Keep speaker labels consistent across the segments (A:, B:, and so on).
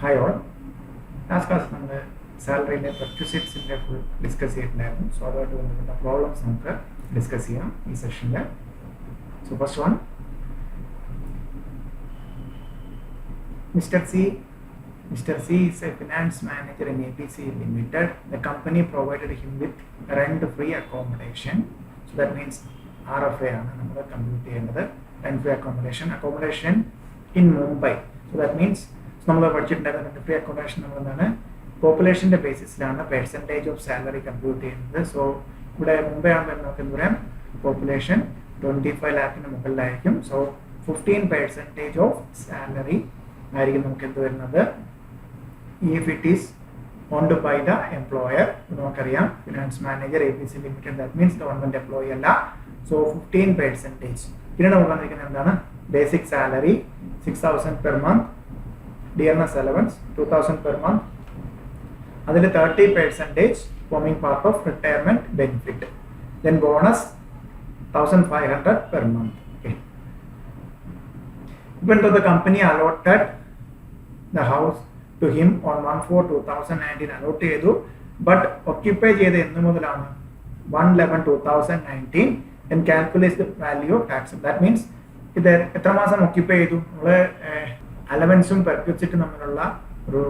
A: Hi all. Last class നമ്മൾ സാലറിയിലെ പെർക്വിസിറ്റ്സിൻ്റെ full discuss ചെയ്തിട്ടുണ്ടായിരുന്നു. So അതുമായിട്ട് ബന്ധപ്പെട്ട പ്രോബ്ലംസ് നമുക്ക് ഡിസ്കസ് ചെയ്യാം ഈ സെഷനിൽ. So first one, Mr. C is a finance manager in APC Limited. The company provided him with rent-free accommodation. So that means RFA ആണ് നമ്മൾ കമ്പ്യൂട്ട് ചെയ്യേണ്ടത്. Rent-free accommodation in Mumbai. So that means നമ്മൾ പഠിച്ചിട്ടുണ്ടായിരുന്ന rent-free accommodation നമ്മൾ എന്താണ് പോപ്പുലേഷൻ്റെ ബേസിസിലാണ് percentage of salary compute ചെയ്യുന്നത്. So ഇവിടെ മുംബൈ ആകുമ്പോൾ നമുക്ക് എന്ത് പറയാം, പോപ്പുലേഷൻ 25 lakhന് മുകളിലായിരിക്കും. സോ 15% ഓഫ് സാലറി ആയിരിക്കും നമുക്ക് എന്ത് വരുന്നത് if it is owned by the employer. നമുക്കറിയാം finance manager APC limited, that means government employee അല്ല. സോ 15%. പിന്നെ നമുക്ക് വന്നിരിക്കുന്നത് എന്താണ്, basic salary 6,000 per month, dearness allowance 2,000 per month, അതിൽ 30% forming part of retirement benefit, then bonus 1,500 per month. Okay. Even though the company allotted the house to him on 1/4/2019 allot ചെയ്തു, but occupy ചെയ്ത് എന്ന് മുതലാണ് 1/11/2019 and calculate the value of tax. That means ഇത് എത്ര മാസം occupy ചെയ്തു, നമ്മള് അലവൻസും പെർക്വിസിറ്റും തമ്മിലുള്ള ഒരു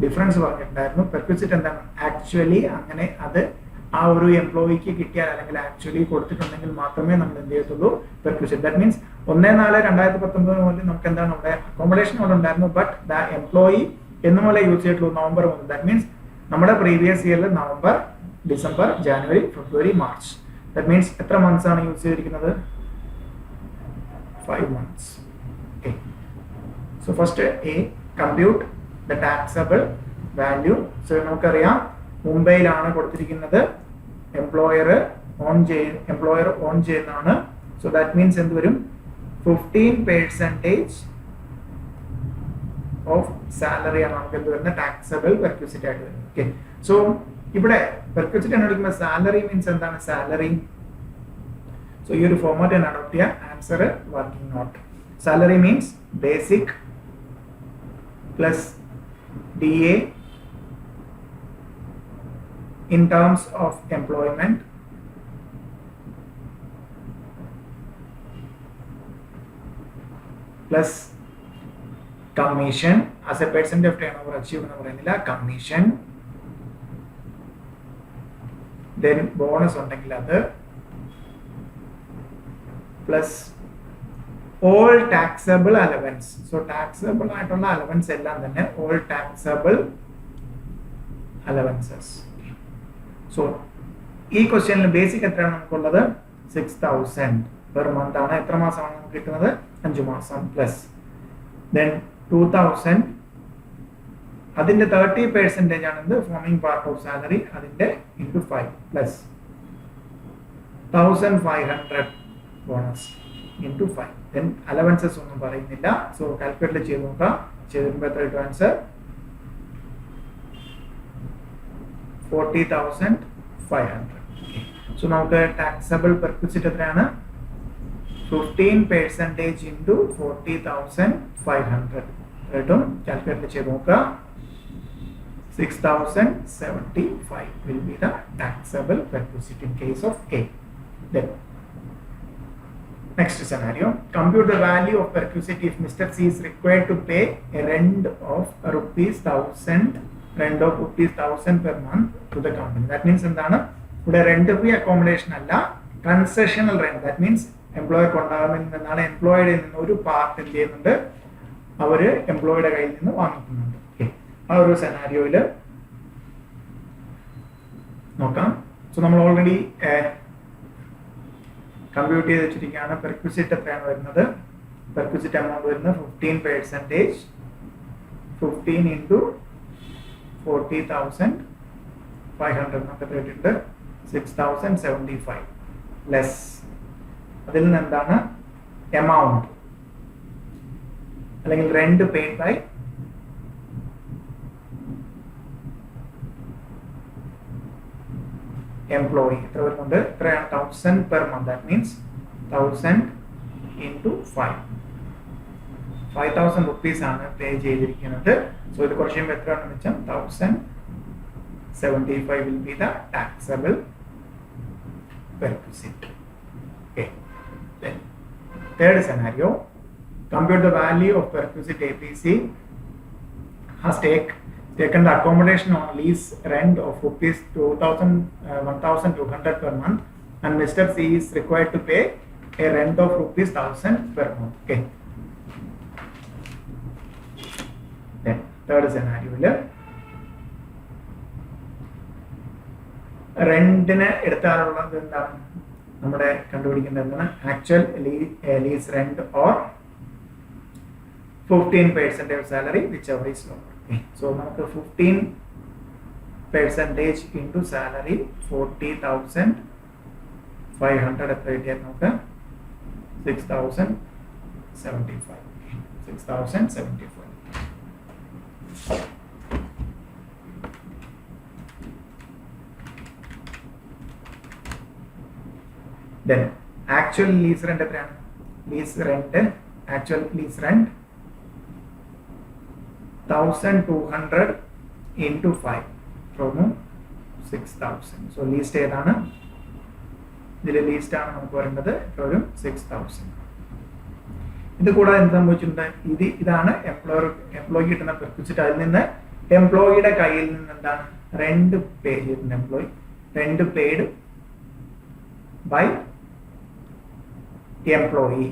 A: ഡിഫറൻസ് പറഞ്ഞിട്ടുണ്ടായിരുന്നു. പെർക്വിസിറ്റ് എന്താണ്, ആക്ച്വലി അങ്ങനെ അത് ആ ഒരു എംപ്ലോയിക്ക് കിട്ടിയാൽ അല്ലെങ്കിൽ ആക്ച്വലി കൊടുത്തിട്ടുണ്ടെങ്കിൽ മാത്രമേ നമ്മൾ എന്ത് ചെയ്യത്തുള്ളൂ, പെർക്വിസിറ്റ്. ദാറ്റ് മീൻസ് 1/4/2019 മുതൽ നമുക്ക് എന്താണ് അവിടെ അക്കോമഡേഷൻ അവിടെ ഉണ്ടായിരുന്നു, ബട്ട് ദ എംപ്ലോയി എന്ന് മുതലേ യൂസ് ചെയ്തിട്ടുള്ളൂ, നവംബർ മുതൽ. ദാറ്റ് മീൻസ് നമ്മുടെ പ്രീവിയസ് ഇയറിൽ November, December, January, February, March. That means എത്ര മന്ത്സ് ആണ് യൂസ് ചെയ്തിരിക്കുന്നത്, 5 months. Okay. So first A, compute the taxable value. So നമുക്കറിയാം മുംബൈയിലാണ് കൊടുത്തിരിക്കുന്നത്, എംപ്ലോയർ ഓൺ ചെയ്യുന്നതാണ്. സോ ദാറ്റ് മീൻസ് എന്ത് വരും, 15% ഓഫ് സാലറി ആണ് നമുക്ക് എന്ത് വരുന്നത്, ടാക്സബിൾ പെർക്വിസിറ്റ് ആയിട്ട് വരുന്നത്. ഓക്കെ. സോ ഇവിടെ പെർക്വിസിറ്റ് ആണ് എടുക്കുന്നത്. സാലറി മീൻസ് എന്താണ്, സാലറി. സോ ഈ ഒരു ഫോർമാറ്റ് ആണ് അഡോപ്റ്റ് ചെയ്യുക. Answer working not. Salary means basic plus DA in terms of employment plus commission as a percent of turnover achieved എന്ന് പറയുന്നില്ല, commission, then bonus ഉണ്ടെങ്കിൽ അത്, plus all taxable allowance. So taxable ആയിട്ടുള്ള allowance എല്ലാം തന്നെ all taxable allowances. So ഈ ക്വസ്റ്റ്യനിൽ basic എത്രയാണ് നമുക്കുള്ളത്, 6,000 പെർ മന്ത് ആണ്. എത്ര മാസമാണ് നമുക്ക് കിട്ടുന്നത്, 5 മാസം. പ്ലസ് ദെൻ 2,000, അതിന്റെ 30% ആണ് എന്ത്, ഫോമിംഗ് പാർട്ട് ഓഫ് സാലറി, അതിന്റെ into 5 plus 1,500 bonus into 5. Then allowances ഒന്നും പറയുന്നില്ല. സോ കാൽക്കുലേറ്റ് ചെയ്ത് നോക്കാം. ചെയ്തിട്ടുമ്പോൾ എത്ര കിട്ടും ആൻസർ, 40,500. സോ നമുക്ക് ടാക്സബിൾ പെർക്വിസിറ്റ് എത്രയാണ്, 15% ഇൻറ്റു 40,500 കിട്ടും. കാൽക്കുലേറ്റ് ചെയ്ത് നോക്കുക. 6,075 will be the taxable perquisite in case of A. Then next scenario, compute the value of perquisite if Mr. C is required to pay a rent of ₹1,000 per month to the company. That means എന്താണ്, ഇവിടെ rent free accommodation അല്ല, concessional rent. That means employer കൊണ്ടാകുന്നതിൽ നിന്നാണ് എംപ്ലോയിയുടെ നിന്ന് ഒരു part എന്ത് ചെയ്യുന്നുണ്ട്, അവര് എംപ്ലോയിയുടെ കയ്യിൽ നിന്ന് വാങ്ങിക്കുന്നുണ്ട്. ആ ഒരു സെനാരിയോയിൽ നോക്കാം. സോ നമ്മൾ ഓൾറെഡി കമ്പ്യൂട്ട് ചെയ്ത് വെച്ചിരിക്കുകയാണ്. പെർക്വിസിറ്റ് എത്രയാണ് വരുന്നത്, പെർക്വിസിറ്റ് എമൗണ്ട് വരുന്നത് 15%, 15 ഇൻറ്റു 40,500 നമുക്ക് കിട്ടിയിട്ടുണ്ട് 6,075 ലെസ്. അതിൽ നിന്ന് എന്താണ് എമൗണ്ട് അല്ലെങ്കിൽ റെന്റ് പെയ്ഡ് ബൈ എംപ്ലോയി എത്ര വരുന്നുണ്ട്, എത്രയാണ്, 1,000 per month. That means 1,000 into 5. 5,000 rupees ആണ് പേ ചെയ്തിരിക്കുന്നത്. So the question method 1075 will be the taxable perquisite. Okay. Then third scenario, compute the value of perquisite APC has taken the accommodation on lease rent of rupees 1200 per month, and Mr. C is required to pay a rent of rupees 1000 per month. Okay. Then third scenario, റെന്റിന് എടുത്താലുള്ളത് എന്താണ് നമ്മുടെ കണ്ടുപിടിക്കേണ്ടത് എന്താണ് actual lease rent or 15% of salary whichever is lower. Okay. So നമുക്ക് 15% into salary 40,500 എത്ര കിട്ടിയാൽ നമുക്ക് 6,075. Then actual lease rent എത്രയാണ്? Actual lease rent 1,200 into 5 from 6,000. So leased ഏതാണ്? ഇതിൽ ലീസ്റ്റ് ആണ് നമുക്ക് പറയുന്നത് ഒരു 6,000. ഇത് കൂടാതെ എന്ത് സംഭവിച്ചിട്ടുണ്ട്? ഇതാണ് എംപ്ലോയി കിട്ടുന്ന പെർക്വിസിറ്റ്. അതിൽ നിന്ന് എംപ്ലോയിയുടെ കയ്യിൽ നിന്ന് എന്താണ് റെന്റ് പേ ചെയ്തിട്ടുണ്ട്. Employee rent paid by employee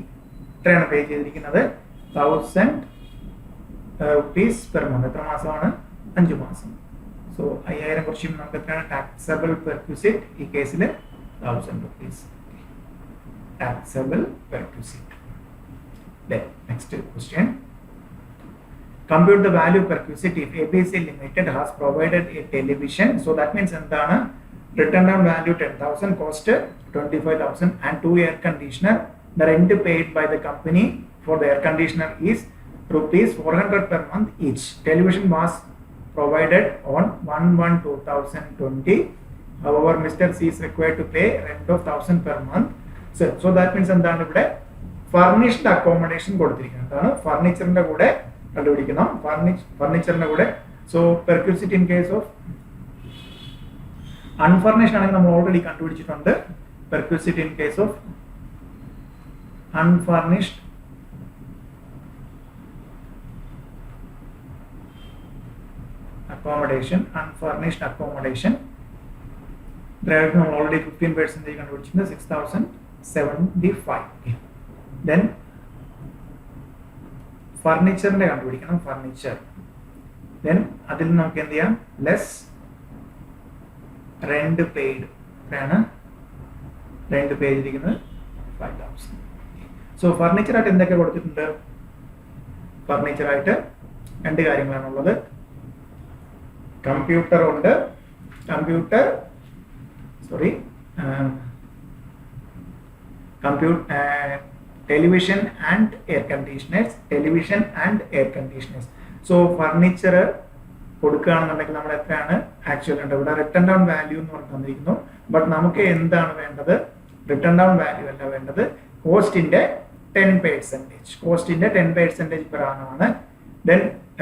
A: എത്രയാണ് പേ ചെയ്തിരിക്കുന്നത്? 1,000 rupees per month. എത്ര മാസമാണ്? 5 മാസം. സോ 5,000 കുറച്ച് നമുക്ക് എത്രയാണ് ടാക്സബിൾ പെർക്വിസിറ്റ്? ഈ കേസിൽ 1,000 rupees taxable perquisite. Then next question, compute the value perquisite if ABC Limited has provided a television. So that means എന്താണ് written down value 10,000, cost 25,000, and 2 air conditioner. The rent paid by the company for the air conditioner is rupees 400 per month each. Television was provided on 1/1/2020. However, Mr. C is required to pay rent of 1,000 per month. So that means എന്താണ് ഇവിടെ furnished accommodation കൊടുത്തിരിക്കുന്നത്. എന്താണ് ഫർണിച്ചറിന്റെ കൂടെ കണ്ടുപിടിക്കണം. ഫർണിച്ചറിന്റെ കൂടെ. So perquisite in case of unfurnished ആണെങ്കിൽ നമ്മൾ ഓൾറെഡി കണ്ടുപിടിച്ചിട്ടുണ്ട്. Perquisite in case of unfurnished accommodation. There നമ്മൾ ഓൾറെഡി 15% കണ്ടുപിടിച്ചിട്ടുണ്ട്. 6,075. Then ഫർണിച്ചറിന്റെ കണ്ടുപിടിക്കണം. ഫർണിച്ചർ then അതിൽ നമുക്ക് എന്ത് ചെയ്യാം? Less rent paid. എത്രയാണ് റെന്റ് പേ ചെയ്തിരിക്കുന്നത്? 5,000. സോ ഫർണിച്ചറായിട്ട് എന്തൊക്കെ കൊടുത്തിട്ടുണ്ട്? ഫർണിച്ചറായിട്ട് 2 കാര്യങ്ങളാണുള്ളത്. കമ്പ്യൂട്ടർ ഉണ്ട്. Television and air conditioners. So furniture കൊടുക്കുകയാണെന്നുണ്ടെങ്കിൽ നമ്മൾ എത്രയാണ് ആക്ച്വൽ ഉണ്ട്? ഇവിടെ റിട്ടൺ ഡൗൺ വാല്യൂ എന്ന് പറഞ്ഞ് തന്നിരിക്കുന്നു. ബട്ട് നമുക്ക് എന്താണ് വേണ്ടത്? റിട്ടൺ ഡൗൺ വാല്യൂ അല്ല വേണ്ടത്, കോസ്റ്റിന്റെ 10% per annum ആണ്. ദെൻ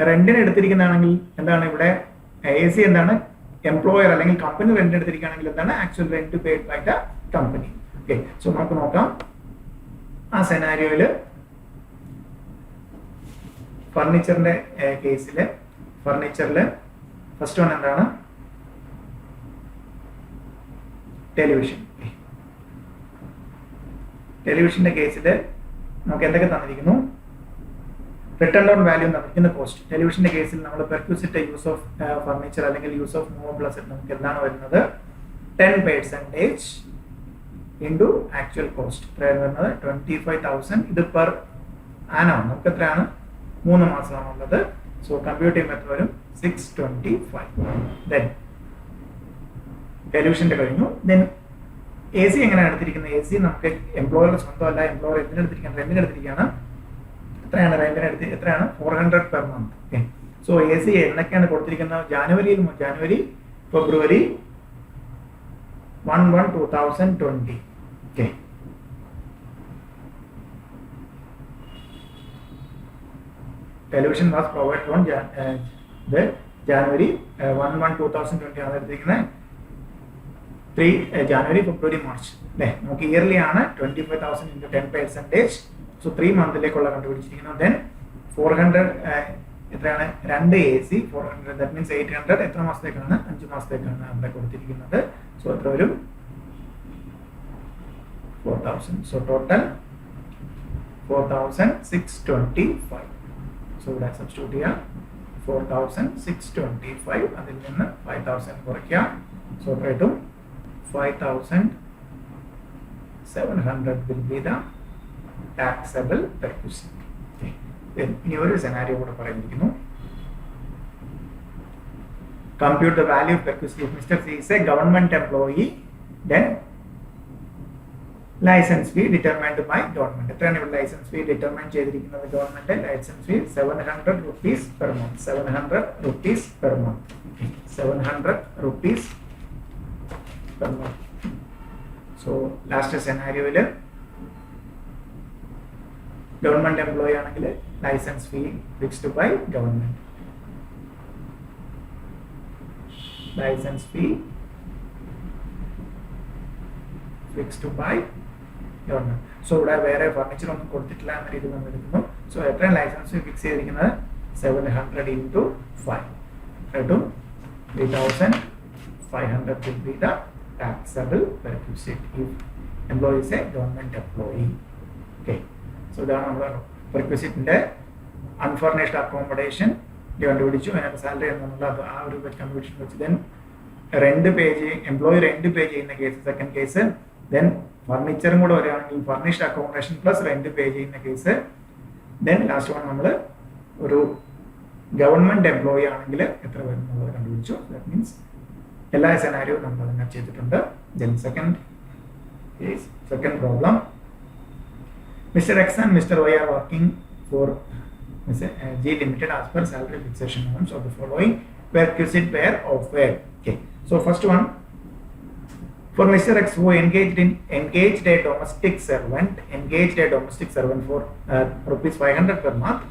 A: റെന്റിന് എടുത്തിരിക്കുന്നതാണെങ്കിൽ എന്താണ് ഇവിടെ AC എന്താണ്? എംപ്ലോയർ അല്ലെങ്കിൽ കമ്പനി റെന്റ് എടുത്തിരിക്കുകയാണെങ്കിൽ എന്താണ് actual rent paid by the company. Okay. So നമുക്ക് നോക്കാം. ആ സെനാരിയോയില് ഫർണിച്ചറിന്റെ കേസില് ഫസ്റ്റ് വൺ എന്താണ്? ടെലിവിഷന്റെ കേസിൽ നമുക്ക് എന്തൊക്കെ തന്നിരിക്കുന്നു? റിട്ടൺ ഡൗൺ വാല്യൂ തന്നിരിക്കുന്ന കോസ്റ്റ്. ടെലിവിഷന്റെ കേസിൽ നമ്മൾ പെർക്വിസിറ്റ് യൂസ് ഓഫ് ഫർണിച്ചർ അല്ലെങ്കിൽ യൂസ് ഓഫ് മൂവബിൾ അസറ്റ് നമുക്ക് എന്താണ് വരുന്നത്? 10% ഇൻറ്റു ആക്ച്വൽ കോസ്റ്റ്. എത്രയാണ് വരുന്നത്? 25,000. ഇത് പെർ ആനാണ്. നമുക്ക് എത്രയാണ്? 3 മാസമാണുള്ളത്. സോ കമ്പ്യൂട്ട് ചെയ്യുമ്പോൾ എത്ര വരും? 625. ദെൻ ടെലിവിഷന്റെ കഴിഞ്ഞു. ദെൻ AC എങ്ങനെയാണ് എടുത്തിരിക്കുന്നത്? AC നമുക്ക് എംപ്ലോയറുടെ സ്വന്തമല്ല. എംപ്ലോയർ എന്തിനെടുത്തിരിക്കുകയാണ്? റെന്റിന് എടുത്തിരിക്കുകയാണ്. എത്രയാണ് റെന്റിന് എത്രയാണ്? 400 per month. Okay. So AC എന്നൊക്കെയാണ് കൊടുത്തിരിക്കുന്നത്? ജനുവരി, ഫെബ്രുവരി 1/1/2020. Okay. Television was provided on ഇത് ജാനുവരി 1/1/2020 ആണ് എടുത്തിരിക്കുന്നത്. 3 ജാനുവരി ഫെബ്രുവരി മാർച്ച് അല്ലേ. നമുക്ക് ഇയർലി ആണ് 25,000 into 10%. സോ 3 മന്തിലേക്കുള്ള കണ്ടുപിടിച്ചിരിക്കുന്നത്. ദെൻ 400 എത്രയാണ് 2 AC 400, ദാറ്റ് മീൻസ് 800 എത്ര മാസത്തേക്കാണ്? 5 മാസത്തേക്കാണ് അവിടെ കൊടുത്തിരിക്കുന്നത്. സോ എത്ര വരും? 4,000. So total 4,625. സോ ഇവിടെ സബ്സ്റ്റിറ്റ്യൂട്ട് ചെയ്യാം. 4,625 അതിൽ നിന്ന് 5,000 കുറയ്ക്കാം. സോ എത്ര കിട്ടും? 5,700 will be the taxable perquisite. ഇനി ഒരു സെനാരിയോ കൂടെ പറഞ്ഞിരിക്കുന്നു. Compute the value of perquisite if Mr. C is a government employee, then license fee determined by government. എത്രയാണ് ഇവിടെ ലൈസൻസ് ഫീ ഡിറ്റർമൈൻ ചെയ്തിരിക്കുന്നത്? Government license fee 700 rupees per month. 700 rupees per month. 700 rupees per month. So last scenario government employee ആണെങ്കിൽ license fee fixed by government. License fee fixed by government. So ഇവിടെ വേറെ furniture ഒന്നും കൊടുത്തിട്ടില്ല എന്ന രീതിയിൽ നമ്മൾ എടുക്കുന്നു. സോ എത്രയാണ് ലൈസൻസ് ഫീ ഫിക്സ് ചെയ്തിരിക്കുന്നത്? 700 into 5 കിട്ടും 3,500 will be the taxable perquisite if employee is a government employee. Okay. So ഇതാണ് നമ്മുടെ പെർക്വിസിറ്റിന്റെ അൺഫർണിഷ്ഡ് അക്കോമഡേഷൻ കണ്ടുപിടിച്ചു. അതിനകത്ത് സാലറി എന്നുള്ള ആ ഒരു കണ്ടുപിടിച്ചു വെച്ച് ദെൻ റെന്റ് പേ ചെയ്യും എംപ്ലോയി റെന്റ് പേ ചെയ്യുന്ന കേസ് സെക്കൻഡ് കേസ്. ദെൻ ഫർണിച്ചറും കൂടെ വരികയാണെങ്കിൽ ഫർണിഷ്ഡ് അക്കോമഡേഷൻ പ്ലസ് റെന്റ് പേ ചെയ്യുന്ന കേസ്. ദെൻ ലാസ്റ്റ് വൺ നമ്മൾ ഒരു ഗവൺമെന്റ് എംപ്ലോയി ആണെങ്കിൽ എത്ര വരും എന്നുള്ളത് കണ്ടുപിടിച്ചു. ദാറ്റ് മീൻസ് എല്ലാ സെനാരിയും നമ്മൾ അതിനെ ചെയ്തിട്ടുണ്ട്. Then second problem. Mr. X and Mr. Y are working for G Limited as per salary fixation norms of the following perquisite pair of where. Okay. So first one, for Mr. X who engaged a domestic servant for rupees 500 per month,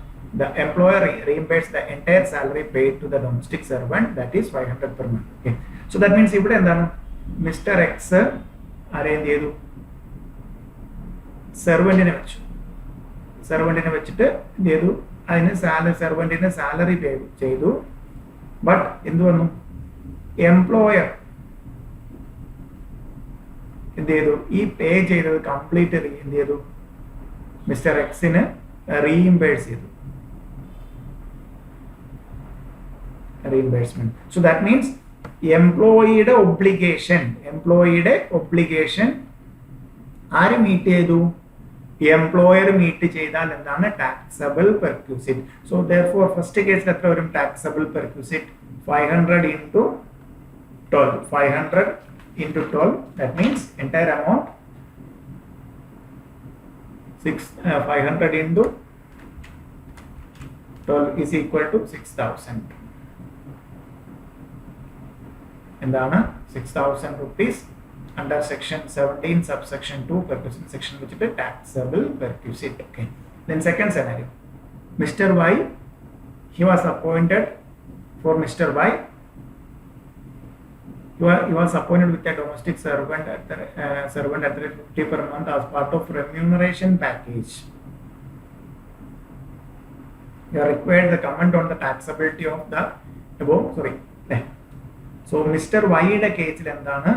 A: the employer reimburses the entire salary paid to the domestic servant, that is 500 per month. Okay. So that means ഇവിടെ എന്താണ്? Mr. X arrange ചെയ്തു, സെർവന്റിനെ വെച്ചിട്ട് എന്ത് ചെയ്തു? അതിന് സെർവന്റിന് salary പേ ചെയ്തു. But എന്ത് വന്നു? എംപ്ലോയർ എന്ത് ചെയ്തു? ഈ പേ ചെയ്തത് കംപ്ലീറ്റ് എന്ത് ചെയ്തു? മിസ്റ്റർ എക്സിന് റീഇംബേഴ്സ് ചെയ്തു. റീഇംബേഴ്സ്മെന്റ്. സോ ദാറ്റ് മീൻസ് എംപ്ലോയിയുടെ ഒബ്ലിഗേഷൻ ആര് മീറ്റ് ചെയ്തു? എംപ്ലോയർ മീറ്റ് ചെയ്താൽ എന്താണ്? Taxable perquisite. So therefore first കേസിൽ എത്ര വരും? Taxable perquisite 500 into 12. 500 into 12, that means entire amount 500 into 12 is equal to 6,000. എന്താണ്? 6,000 rupees under section 17 subsection 2 perquisite section which is taxable perquisite. Okay. Then second scenario, Mr. Y, he was appointed for Mr. Y, he was appointed with a domestic servant at the rate 50 per month as part of remuneration package. You are required to comment on the taxability of the above. So Mr. Y യുടെ കേസിൽ എന്താണ്?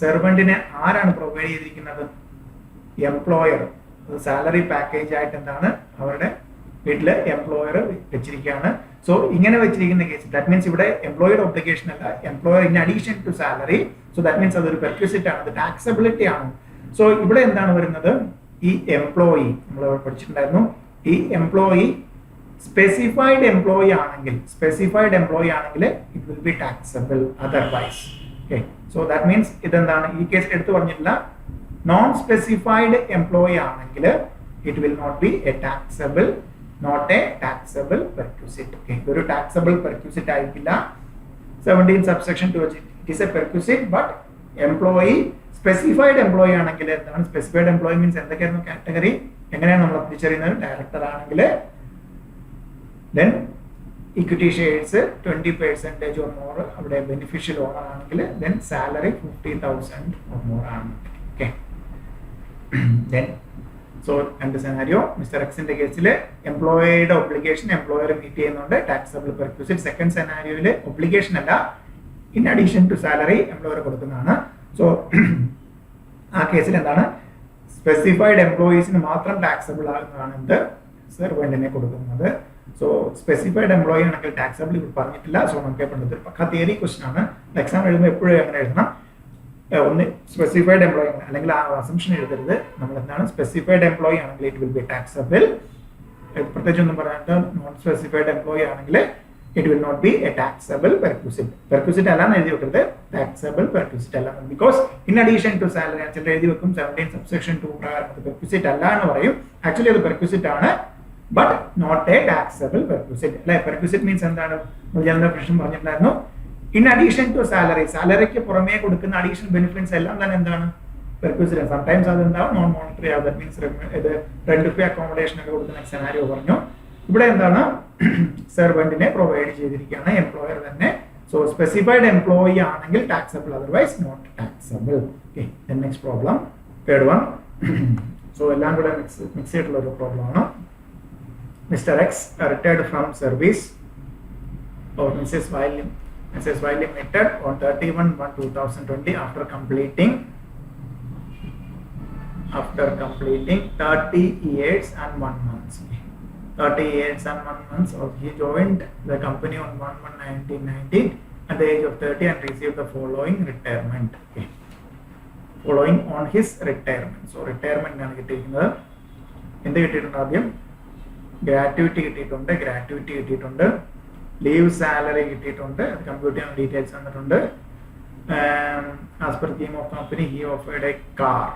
A: സെർവന്റിനെ ആരാണ് provide ചെയ്തിരിക്കുന്നത്? Employer. Salary package ആയിട്ട് എന്താണ് അവരുടെ വീട്ടില് employer വെച്ചിരിക്കുകയാണ്. സോ ഇങ്ങനെ വെച്ചിരിക്കുന്ന കേസ് ദാറ്റ് മീൻസ് ഇവിടെ എംപ്ലോയിയുടെ ഒബ്ലിഗേഷൻ അല്ല, employer in addition to salary. So that means അതൊരു പെർക്വിസിറ്റ് ആണ്, അത് ടാക്സബിലിറ്റി ആണ്. സോ ഇവിടെ എന്താണ് വരുന്നത്? ഈ എംപ്ലോയി നമ്മൾ പഠിച്ചിട്ടുണ്ടായിരുന്നു. ഈ എംപ്ലോയി സ്പെസിഫൈഡ് എംപ്ലോയി ആണെങ്കിൽ it will be taxable otherwise. Okay. So that means ഇതെന്താണ്? ഈ കേസ് എടുത്തു പറഞ്ഞിട്ടില്ല. നോൺ സ്പെസിഫൈഡ് എംപ്ലോയി ആണെങ്കിൽ it will not be a taxable perquisite. Okay. ഇതൊരു ടാക്സബിൾ പെർക്യൂസിറ്റ് ആയിരിക്കില്ല. 17 subsection 2 it is a perquisite, but employee specified employee ആണെങ്കിൽ എന്താണ്? സ്പെസിഫൈഡ് എംപ്ലോയി മീൻസ് എന്തൊക്കെയായിരുന്നു കാറ്റഗറി? എങ്ങനെയാണ് നമ്മൾ തിരിച്ചറിയുന്നത്? ഡയറക്ടർ ആണെങ്കിൽ then equity shares 20% or more അവിടെ beneficial owner ആണെങ്കിൽ then salary 50,000 or more ആണ്. Okay. Then so and the scenario Mr. X ന്റെ കേസിൽ എംപ്ലോയിയുടെ ഒബ്ലിഗേഷൻ എംപ്ലോയർ മീറ്റ് ചെയ്യുന്നുണ്ട് ടാക്സബിൾ പെർക്വിസിറ്റ്. സെക്കൻഡ് സെനാരിയോയിൽ ഒബ്ലിഗേഷൻ അല്ല, in addition to salary employer കൊടുക്കുന്നതാണ്. സോ ആ കേസിൽ എന്താണ്, സ്പെസിഫൈഡ് എംപ്ലോയീസിന് മാത്രം ടാക്സബിൾ ആകുന്നതാണ് എന്ത് സെർവന്റിനെ കൊടുക്കുന്നത്. സോ സ്പെസിഫൈഡ് എംപ്ലോയി ആണെങ്കിൽ ടാക്സബിൾ ഇവിടെ പറഞ്ഞിട്ടില്ല. സോ നമുക്ക് പണ്ടത് പക്ക തിയറി ക്വസ്റ്റൻ ആണ്. എക്സാം എഴുതുമ്പോൾ എപ്പോഴും അങ്ങനെ എഴുതണം, ഒന്ന് സ്പെസിഫൈഡ് എംപ്ലോയി അല്ലെങ്കിൽ ആ അസംഷൻ എഴുതരുത്. നമ്മൾ എന്താണ് സ്പെസിഫൈഡ് എംപ്ലോയി ആണെങ്കിൽ ഇറ്റ് വിൽ ബി ടാക്സബിൾ. പ്രത്യേകിച്ച് ഒന്നും പറയാണ്ട് നോൺ സ്പെസിഫൈഡ് എംപ്ലോയി ആണെങ്കിൽ it will not be a taxable perquisite. Perquisite അല്ലാന്ന് എഴുതി വെക്കരുത്, ടാക്സബിൾ പെർക്വിസിറ്റ് അല്ല. Because in addition to salary ചിലർ എഴുതി വെക്കും 17 സബ്സെക്ഷൻ 2 പ്രകാരം അത് പെർക്വിസിറ്റ് അല്ല എന്ന് പറയും. ആക്ച്വലി അത് പെർക്വിസിറ്റ് ആണ്, but not a taxable perquisite. അല്ലെ, പെർക്വിസിറ്റ് മീൻസ് എന്താണ്, ജനറൽ ഡെഫിനിഷൻ പറഞ്ഞിട്ടുണ്ടായിരുന്നു. ഇൻ അഡീഷൻ ടു സാലറി, സാലറിക്ക് പുറമേ കൊടുക്കുന്ന അഡീഷണൽ ബെനിഫിറ്റ്സ് എല്ലാം തന്നെ എന്താണ് പെർക്വിസിറ്റ്. സംടൈംസ് അത് എന്താവും നോൺ മോണിറ്ററി ആവും. ദാറ്റ് മീൻസ് ഇത് റെന്റ് ഫ്രീ അക്കോമഡേഷൻ ഒക്കെ കൊടുക്കുന്ന സെനാരിയോ പറഞ്ഞു. ഇവിടെ എന്താണ് സെർവന്റിനെ പ്രൊവൈഡ് ചെയ്തിരിക്കുകയാണ് എംപ്ലോയർ തന്നെ. സോ സ്പെസിഫൈഡ് എംപ്ലോയി ആണെങ്കിൽ taxable, otherwise not taxable. Okay, next problem third one. So എല്ലാം കൂടെ മിക്സ് ചെയ്തിട്ടുള്ള ഒരു പ്രോബ്ലം ആണ്. Mister X retired from service or Mrs. Y Limited on 31/1/2020 after completing 30 years and 1 month. 30 years and 1 month. Or he joined the company on 1/1/1990 at the age of 30 and received the following retirement. Okay. Following on his retirement. So retirement ആണ് കിട്ടിയിരിക്കുന്നത്. എന്ത് കിട്ടിയിട്ടുണ്ട്? ആദ്യം gratuity കിട്ടിയിട്ടുണ്ട്, leave salary കിട്ടിയിട്ടുണ്ട്, അത് compute ചെയ്യുന്ന details വന്നിട്ടുണ്ട്. As per theme of company he offered a car.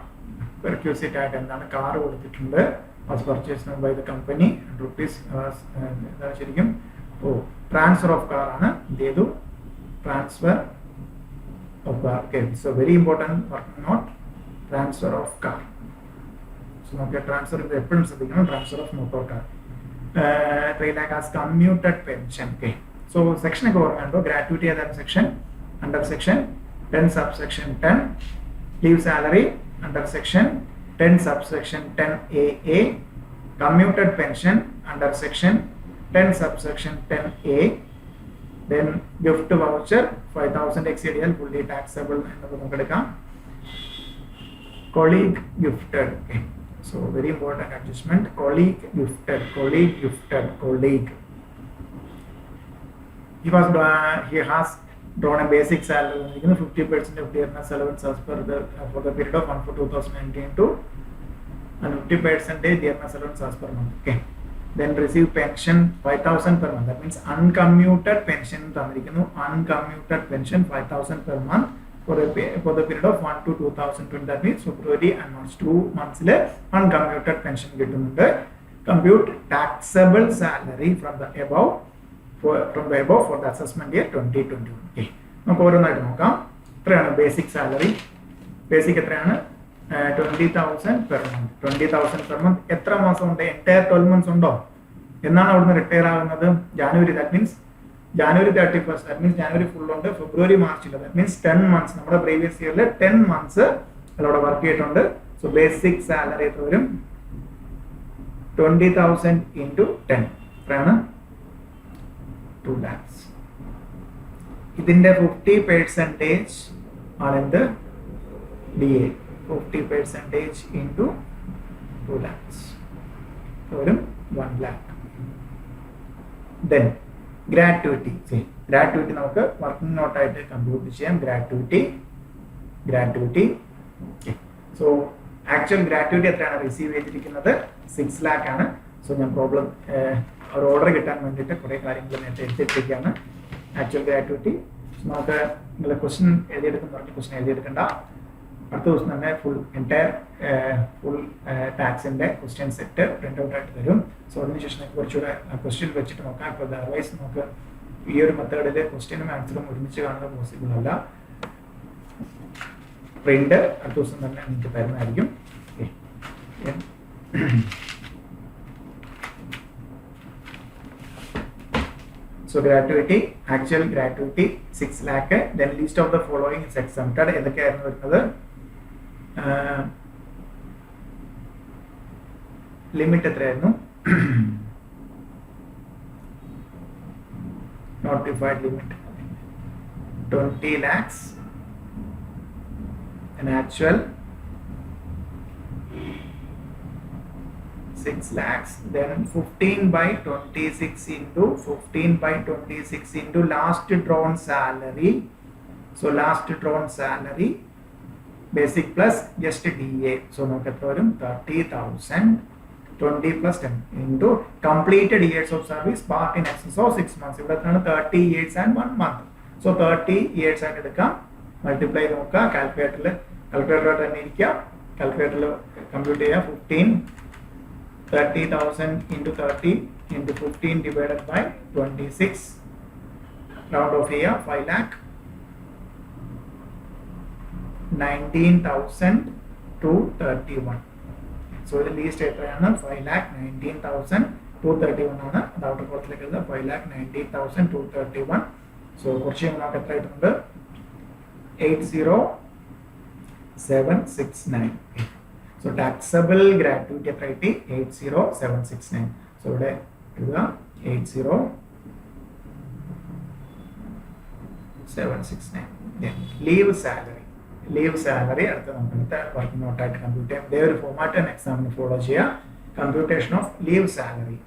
A: Perquisite ആയിട്ട് എന്താണ് കാർ കൊടുത്തിട്ടുണ്ട്. Was purchased by the company rupees. എന്താ ശരിക്കും ട്രാൻസ്ഫർ ഓഫ് കാർ ആണ്. ഇത് ചെയ്തു transfer of car. Okay, so very important working note transfer of car. So നമുക്ക് transfer എപ്പോഴും ശ്രദ്ധിക്കണം, transfer of motor car. 3 lakh as commuted pension. Okay, so section ഒക്കെ ഓർമ്മയുണ്ടോ? ഗ്രാറ്റുവിറ്റി ഏതാണ് section? Under section 10 subsection 10. Leave salary under section 10 subsection 10A. commuted pension under section 10 subsection 10A. then gift voucher 5,000 XCDL fully taxable എന്നൊക്കെ നമുക്ക് എടുക്കാം. colleague gifted. Okay, so very important adjustment. colleague gifted. He has drawn a basic salary 50% of dearness allowance as per the for the period of 1/4/2019 to and 50% dearness allowance as per month. Okay, then receive pension 5,000 per month. That means uncommuted pension uncommuted pension 5,000 per month for the period of 1 to 2020. That means February and March 2 months uncommuted pension കിട്ടുന്നുണ്ട്. compute taxable salary from the above for the assessment year 2021. Okay, നമുക്ക് ഓരോന്നായിട്ട് നോക്കാം. എത്രയാണ് basic salary? Basic എത്രയാണ്? 20,000 per month. 20,000 per month എത്ര മാസം ഉണ്ട്? Entire 12 months ഉണ്ടോ? എന്നാണ് അവിടുന്ന് റിട്ടയർ ആകുന്നത്? January. That means January 31st. That means January full ഉണ്ട്, ഫെബ്രുവരി മാർച്ച് ഇല്ല. That means 10 months. നമ്മുടെ പ്രീവിയസ് ഇയറിൽ 10 months അവിടെ വർക്ക് ചെയ്തിട്ടുണ്ട്. സോ ബേസിക് സാലറി എത്ര വരും? 20,000 into 10 എത്രയാണ്? 2 lakhs. ഇതിന്റെ 50% ആണ് എന്ത്? DA. 50% into 2 lakhs വരും 1 lakh. then gratuity. gratuity നമുക്ക് വർക്കിംഗ് നോട്ടായിട്ട് കമ്പ്യൂട്ട് ചെയ്യാം. gratuity. സോ ആക്ച്വൽ ഗ്രാറ്റുവിറ്റി എത്രയാണ് റിസീവ് ചെയ്തിരിക്കുന്നത്? 6 lakh ആണ്. സോ ഞാൻ പ്രോബ്ലം ഒരു ഓർഡർ കിട്ടാൻ വേണ്ടിയിട്ട് കുറേ കാര്യങ്ങൾ നേരത്തെ എടുത്തിരിക്കുകയാണ്. ആക്ച്വൽ ഗ്രാറ്റുവിറ്റി നമുക്ക് നിങ്ങൾ ക്വസ്റ്റ്യൻ എഴുതിയെടുക്കണ്ട. അടുത്ത ദിവസം തന്നെ ഫുൾ ടാക്സിന്റെ ക്വസ്റ്റ്യൻ സെറ്റ് പ്രിന്റ് ഔട്ട് ആയിട്ട് തരും. സോ അതിനുശേഷം കുറച്ചുകൂടെ ക്വസ്റ്റ്യൻ വെച്ചിട്ട് നോക്കാം. ഇപ്പോൾ അതർവൈസ് നമുക്ക് ഈ ഒരു മെത്തേഡിൽ ക്വസ്റ്റ്യനും ആൻസറും ഒരുമിച്ച് കാണുന്നത് പോസിബിൾ അല്ല. പ്രിന്റ് അടുത്ത ദിവസം തന്നെ നിങ്ങൾക്ക് തരുന്നതായിരിക്കും. So gratuity, actual gratuity 6 lakh. Then list of the following is exempted. ഏതൊക്കെയായിരുന്നു വരുന്നത്? ലിമിറ്റ് എത്രയായിരുന്നു? Notified limit 20 lakhs, an actual 6 lakhs, then 15 by 26 into 15 by 26 into last drawn salary. So last drawn salary basic plus just DA. So now 30,000, 20 plus 10 into completed years of service part in excess of 6 months. ഇവിടെ 30 years and 1 month. So 30 years ആയിട്ട് എടുക്കാം. Multiply നോക്കുക. കാൽക്കുലേറ്ററിൽ തന്നെ ഇരിക്കുക. കാൽക്കുലേറ്ററിൽ compute ചെയ്യുക. 30,000 into 30 into 15 divided by 26. Round off here 5 lakh. 19,231. So the least എത്രയാണ്? 5,19,231 ആണ്. അത് ഔട്ടർ പുറത്തിലേക്ക് എഴുതുക. 5,19,231. So കുറച്ച് നമുക്ക് എത്ര ആയിട്ടുണ്ട്? 80769. So taxable gratuity എത്ര കിട്ടി? 80769. So ഇവിടെ എഴുതുക 80769. Leave salary അടുത്ത നമുക്ക് വർക്കിംഗ് നോട്ടായിട്ട് കമ്പ്യൂട്ട് ചെയ്യാം. ഇതേ ഒരു ഫോമാറ്റ് തന്നെ എക്സാമിന് ഫോളോ ചെയ്യുക. Computation of leave salary.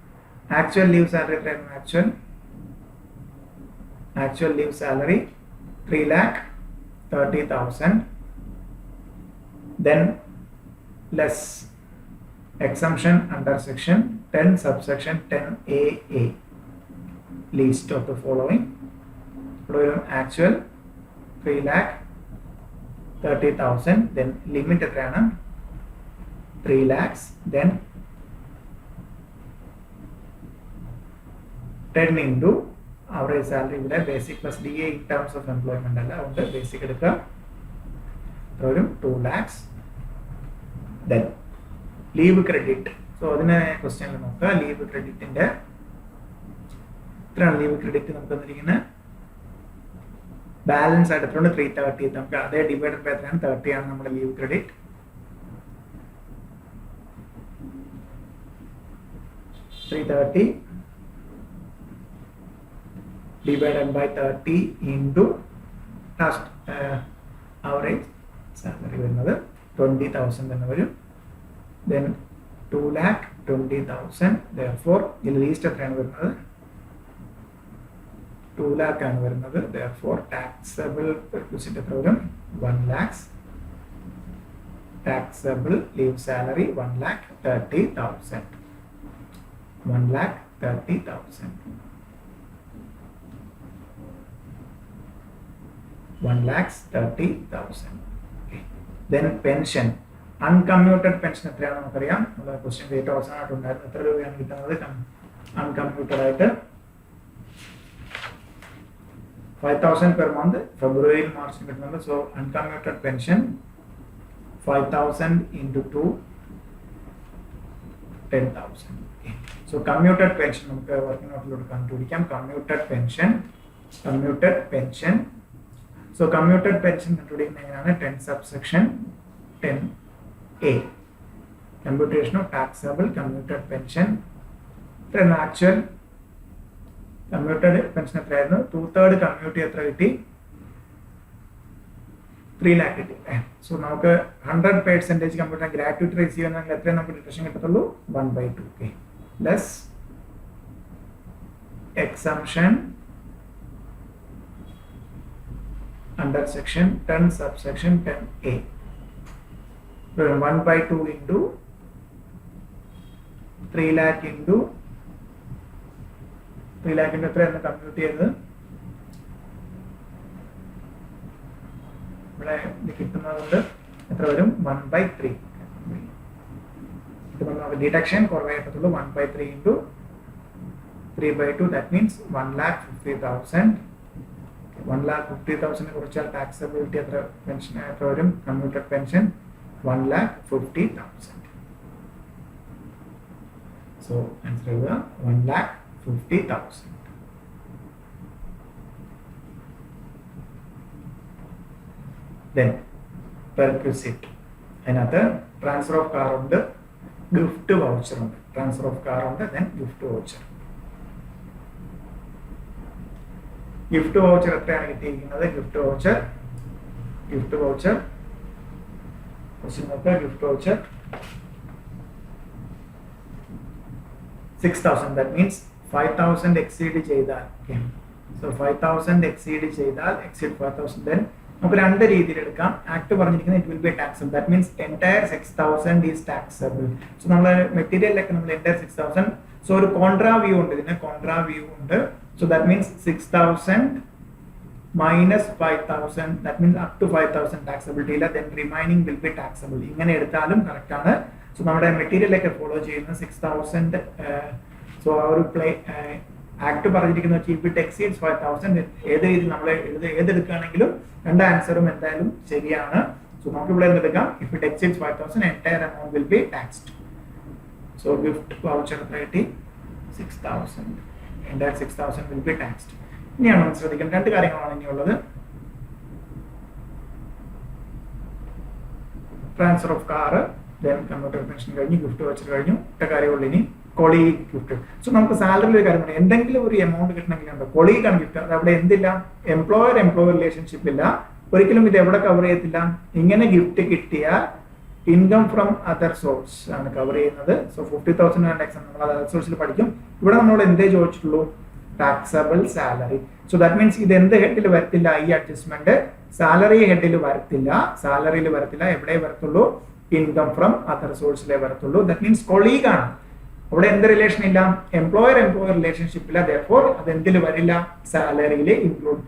A: Actual leave salary എത്രയായിരുന്നു? Actual leave salary 3,30,000. Then less exemption under section 10 subsection 10AA. List of the following. Actual 3,30,000. Then limit എത്രയാണ്? 3 lakhs. Then 10 into average salary ഇവിടെ basic plus DA in terms of employment അല്ല. അതുകൊണ്ട് basic എടുക്കുക. 2 lakhs. Then leave credit. So അതിനെ ക്വസ്റ്റ്യനിൽ നോക്കുക. Leave ക്രെഡിറ്റിന്റെ എത്രയാണ് leave credit നമുക്ക് തന്നിരിക്കുന്നത്? ബാലൻസ് ആയിട്ട് എത്രയാണ്? 330. നമുക്ക് അതേ ഡിവൈഡഡ് ബൈ എത്രയാണ്? 30 ആണ് നമ്മുടെ leave credit. 330 divided by 30 into last average salary വരുന്നത് 20,000 തന്നെ വരും. Then 2,20,000. Therefore ഇതിൽ ലീസ്റ്റ് എത്രയാണ് വരുന്നത്? 2 lakh ആണ് വരുന്നത്. Therefore taxable requisite എത്ര വരും? 1 lakhs. Taxable leave salary 1,30,000. 1,30,000. 1,30,000. Okay. Then pension. Uncommuted pension എത്രയാണ് നമുക്കറിയാം. നമ്മുടെ ക്വസ്റ്റ്യൻ ഡേറ്റ് അവസാനമായിട്ടുണ്ടായിരുന്നു. എത്ര രൂപയാണ് കിട്ടുന്നത് അൺകമ്മ്യൂട്ടഡ് ആയിട്ട്? 5,000 per month. ഫെബ്രുവരിയിൽ മാർച്ചിൽ കിട്ടുന്നുണ്ട്. So uncommuted pension 5,000 into 2 10,000. Okay. So commuted pension നമുക്ക് വർക്കിംഗ് നോട്ടിലൂടെ കണ്ടുപിടിക്കാം. commuted pension. So commuted pension കണ്ടുപിടിക്കുന്നതിനാണ് 10 subsection 10A. Computation of taxable commuted pension. Then actual commuted pension എത്രയായിരുന്നു? 2/3 കമ്മ്യൂട്ട് എത്ര കിട്ടി? 3 lakh കിട്ടി. സോ നമുക്ക് 100% കമ്പ്യൂട്ടർ ഗ്രാറ്റുവിറ്റി റിസീവ് ചെയ്യുന്നെങ്കിൽ എത്രയും നമുക്ക് ഡിഡക്ഷൻ കിട്ടത്തുള്ളൂ? 1/2. Okay. Less exemption under section 10 subsection 10A. 1/2 into 3 lakh into എത്രയാണ് കമ്പ്യൂട്ട് ചെയ്തത്? ഇവിടെ കിട്ടുന്നതുകൊണ്ട് എത്ര വരും? 1/3. ഡിഡക്ഷൻ കുറവേ കിട്ടത്തുള്ളൂ. 1/3 into 3/2. That means 1,50,000. 1,50,000 കുറച്ചാൽ ടാക്സബിലിറ്റി എത്ര പെൻഷൻ എത്ര വരും? Commuted pension 1,50,000. So answer is 1,50,000. then perquisite. അതിനകത്ത് ട്രാൻസ്ഫർ ഓഫ് കാർ ഉണ്ട്, ഗിഫ്റ്റ് വൗച്ചർ ഉണ്ട്. ട്രാൻസ്ഫർ ഓഫ് കാർ ഉണ്ട്, then gift voucher. Gift voucher എത്രയാണ് കിട്ടിയിരിക്കുന്നത്? Gift voucher gift voucher gift voucher 6,000. that means 5,000 exceed ചെയ്താൽ, okay, so 5,000 exceed ചെയ്താൽ, exceed 5,000, then നമുക്ക് രണ്ട് രീതിയിൽ എടുക്കാം. ആക്ട് പറഞ്ഞിരിക്കുന്നത് it will be taxable. That means entire 6,000 is taxable. So നമ്മൾ മെറ്റീരിയലിലൊക്കെ നമ്മൾ എൻറ്റയർ 6,000, സോ ഒരു കോൺട്രാ വ്യൂ ഉണ്ട്, ഇതിന് കോൺട്രാ വ്യൂ ഉണ്ട്. So that means 6,000 minus 5,000, that means up to 5,000 taxability ഇല്ല, then remaining will be taxable. ഇങ്ങനെ എടുത്താലും കറക്റ്റ് ആണ്. സോ നമ്മുടെ മെറ്റീരിയലൊക്കെ ഫോളോ ചെയ്യുന്ന 6,000, സോ ആ ഒരു ആക്ട് പറഞ്ഞിരിക്കുന്ന ഇഫ് ഇറ്റ് എക്സീഡ്സ് 5,000, ഏത് രീതിയിൽ നമ്മൾ ഏതെടുക്കുകയാണെങ്കിലും രണ്ട് ആൻസറും എന്തായാലും ശരിയാണ്. സോ നമുക്ക് ഇവിടെ എന്തെടുക്കാം? If it exceeds 5,000 entire amount will be taxed. So gift voucher 6,000, entire 6,000 will be taxed. ഇനിയാണ് നമ്മൾ ശ്രദ്ധിക്കേണ്ട രണ്ട് കാര്യങ്ങളാണ് ഇനിയുള്ളത്. Transfer of car, then converter pension കഴിഞ്ഞു, ഗിഫ്റ്റ് വൗച്ചർ കഴിഞ്ഞു. ഒറ്റ കാര്യമുള്ളൂ ഇനി കൊളീഗ് ഗിഫ്റ്റ്. സോ നമുക്ക് സാലറിയിൽ ഒരു കാര്യം പറയാം, എന്തെങ്കിലും ഒരു എമൗണ്ട് കിട്ടണമെങ്കിൽ കൊളീഗാണ് ഗിഫ്റ്റ്. അത് അവിടെ എന്തില്ല? എംപ്ലോയർ റിലേഷൻഷിപ്പ് ഇല്ല, ഒരിക്കലും ഇത് എവിടെ കവർ ചെയ്യത്തില്ല. ഇങ്ങനെ ഗിഫ്റ്റ് കിട്ടിയാൽ ഇൻകം ഫ്രം അതർ സോഴ്സ് ആണ് കവർ ചെയ്യുന്നത്. സോ 50,000 എക്സാം നമ്മൾ അതർ സോഴ്സിൽ പഠിക്കും. ഇവിടെ നമ്മൾ എന്തേ ചോദിച്ചിട്ടുള്ളൂ? Taxable salary. So that means ഇത് എന്ത് ഹെഡിൽ വരത്തില്ല? ഈ അഡ്ജസ്റ്റ്മെന്റ് സാലറി ഹെഡിൽ വരത്തില്ല, സാലറിയിൽ വരത്തില്ല. എവിടെ വരത്തുള്ളൂ? ഇൻകം ഫ്രം അതർ സോഴ്സിലേ വരത്തുള്ളൂ. ദാറ്റ് മീൻസ് കൊളീഗ് ആണ്. അവിടെ എന്ത് റിലേഷൻ ഇല്ല? എംപ്ലോയർ റിലേഷൻഷിപ്പ് ഇല്ല. therefore അത് എന്തിൽ വരില്ല? സാലറിയിൽ ഇൻക്ലൂഡ്.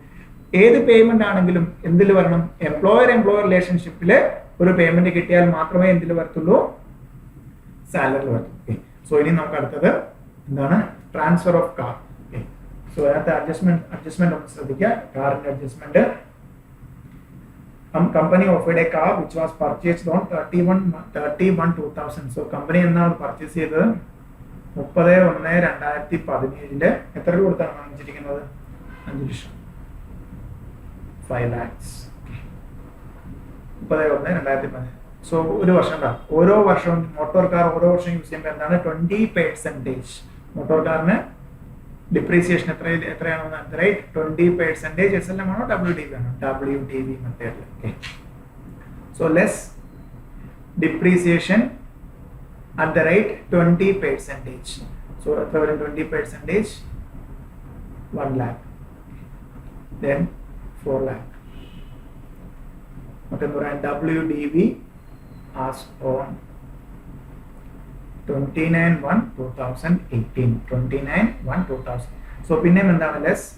A: ഏത് പേയ്മെന്റ് ആണെങ്കിലും എന്തിൽ വരണം? എംപ്ലോയർ റിലേഷൻഷിപ്പില് ഒരു പേയ്മെന്റ് കിട്ടിയാൽ മാത്രമേ എന്തിൽ വരത്തുള്ളൂ? സാലറി വരത്തുള്ളൂ. സോ ഇനി നമുക്ക് അടുത്തത് എന്താണ്? Transfer of car. സോ അതിനകത്ത് അഡ്ജസ്റ്റ്മെന്റ് ഒന്ന് ശ്രദ്ധിക്കുക. കാറിന്റെ adjustment. Company offered a car which was purchased on 31/2000. So company എന്നാണ് പർച്ചേസ് ചെയ്തത്? 30/1/2017. എത്ര രൂപ കൊടുത്താണ് വാങ്ങിച്ചിരിക്കുന്നത്? 5 ലക്ഷം, 5 lakhs. 30/1/2017. സോ ഒരു വർഷം ഓരോ വർഷവും മോട്ടോർ കാർ ഓരോ വർഷം യൂസ് ചെയ്യുമ്പോൾ എന്താണ്? 20% മോട്ടോർ കാറിന് ഡിപ്രീസിയേഷൻ എത്രയാണോ? റൈറ്റ്, 20% SLM ആണോ WDV ആണോ? WDV മെത്തേഡിൽ. Okay, so less depreciation at the rate 20%. So എത്ര വരും? 20%, 1 lakh, then 4 lakh. മറ്റെന്താ പറയാ? WDV as on 29/1/2018. 29/1/2000. സോ പിന്നെ എന്താണ്? Less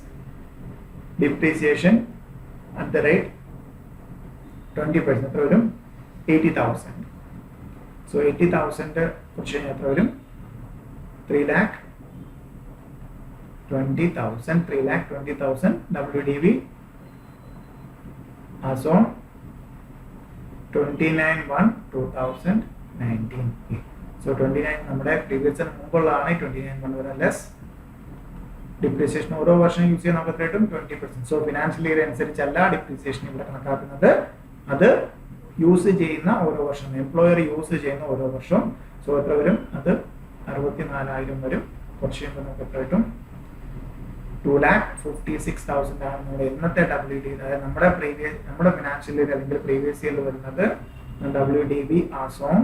A: depreciation at the rate 20%. എത്ര വരും? 80,000. സോ 80,000 കുറച്ച് കഴിഞ്ഞാൽ എത്ര വരും? 3,20,000. 3,20,000 WDV as on 29/1/2019. സോ 29 നമ്മുടെ പ്രീവിയസ് മുമ്പുള്ളതാണ്. 29/1 വരെ ലെസ് ഡിപ്രീസിയേഷൻ ഓരോ വർഷം യൂസ് ചെയ്യാൻ നമുക്ക് റേറ്റും 20%. സോ ഫിനാൻഷ്യൽ ഇയർ അനുസരിച്ചല്ല ഡിപ്രീസിയേഷൻ ഇവിടെ കണക്കാക്കുന്നത്, അത് യൂസ് ചെയ്യുന്ന ഓരോ വർഷം, എംപ്ലോയർ യൂസ് ചെയ്യുന്ന ഓരോ വർഷവും. സോ എത്ര വരും? അത് 64,000 വരും. കുറച്ച് കഴിയുമ്പോൾ നമുക്ക് എത്ര കിട്ടും? 2,56,000 ആണ് നമ്മുടെ ഇന്നത്തെ WDV. അതായത് നമ്മുടെ ഫിനാൻഷ്യൽ ഇയർ അല്ലെങ്കിൽ പ്രീവിയസ് ഇയറിൽ വരുന്നത് WDV as on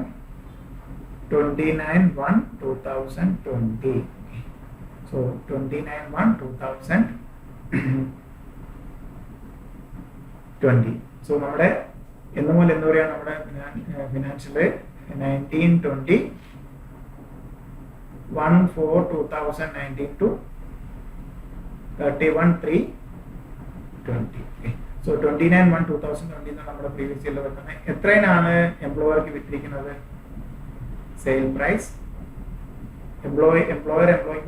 A: 29/1/2020. So 29/1/2020. So നമ്മുടെ എന്ന് പോലെ എന്താ പറയുക? നമ്മുടെ ഫിനാൻഷ്യൽ 19/20 1/4/2019 to 31/3/20. സോ 29/1/2020 നമ്മുടെ പ്രീവിയസ് ഇയറിൽ വരുന്നത്. എത്രയാണ് എംപ്ലോയർക്ക് വിറ്റിരിക്കുന്നത്? സെയിൽ പ്രൈസ് എംപ്ലോയിക്ക്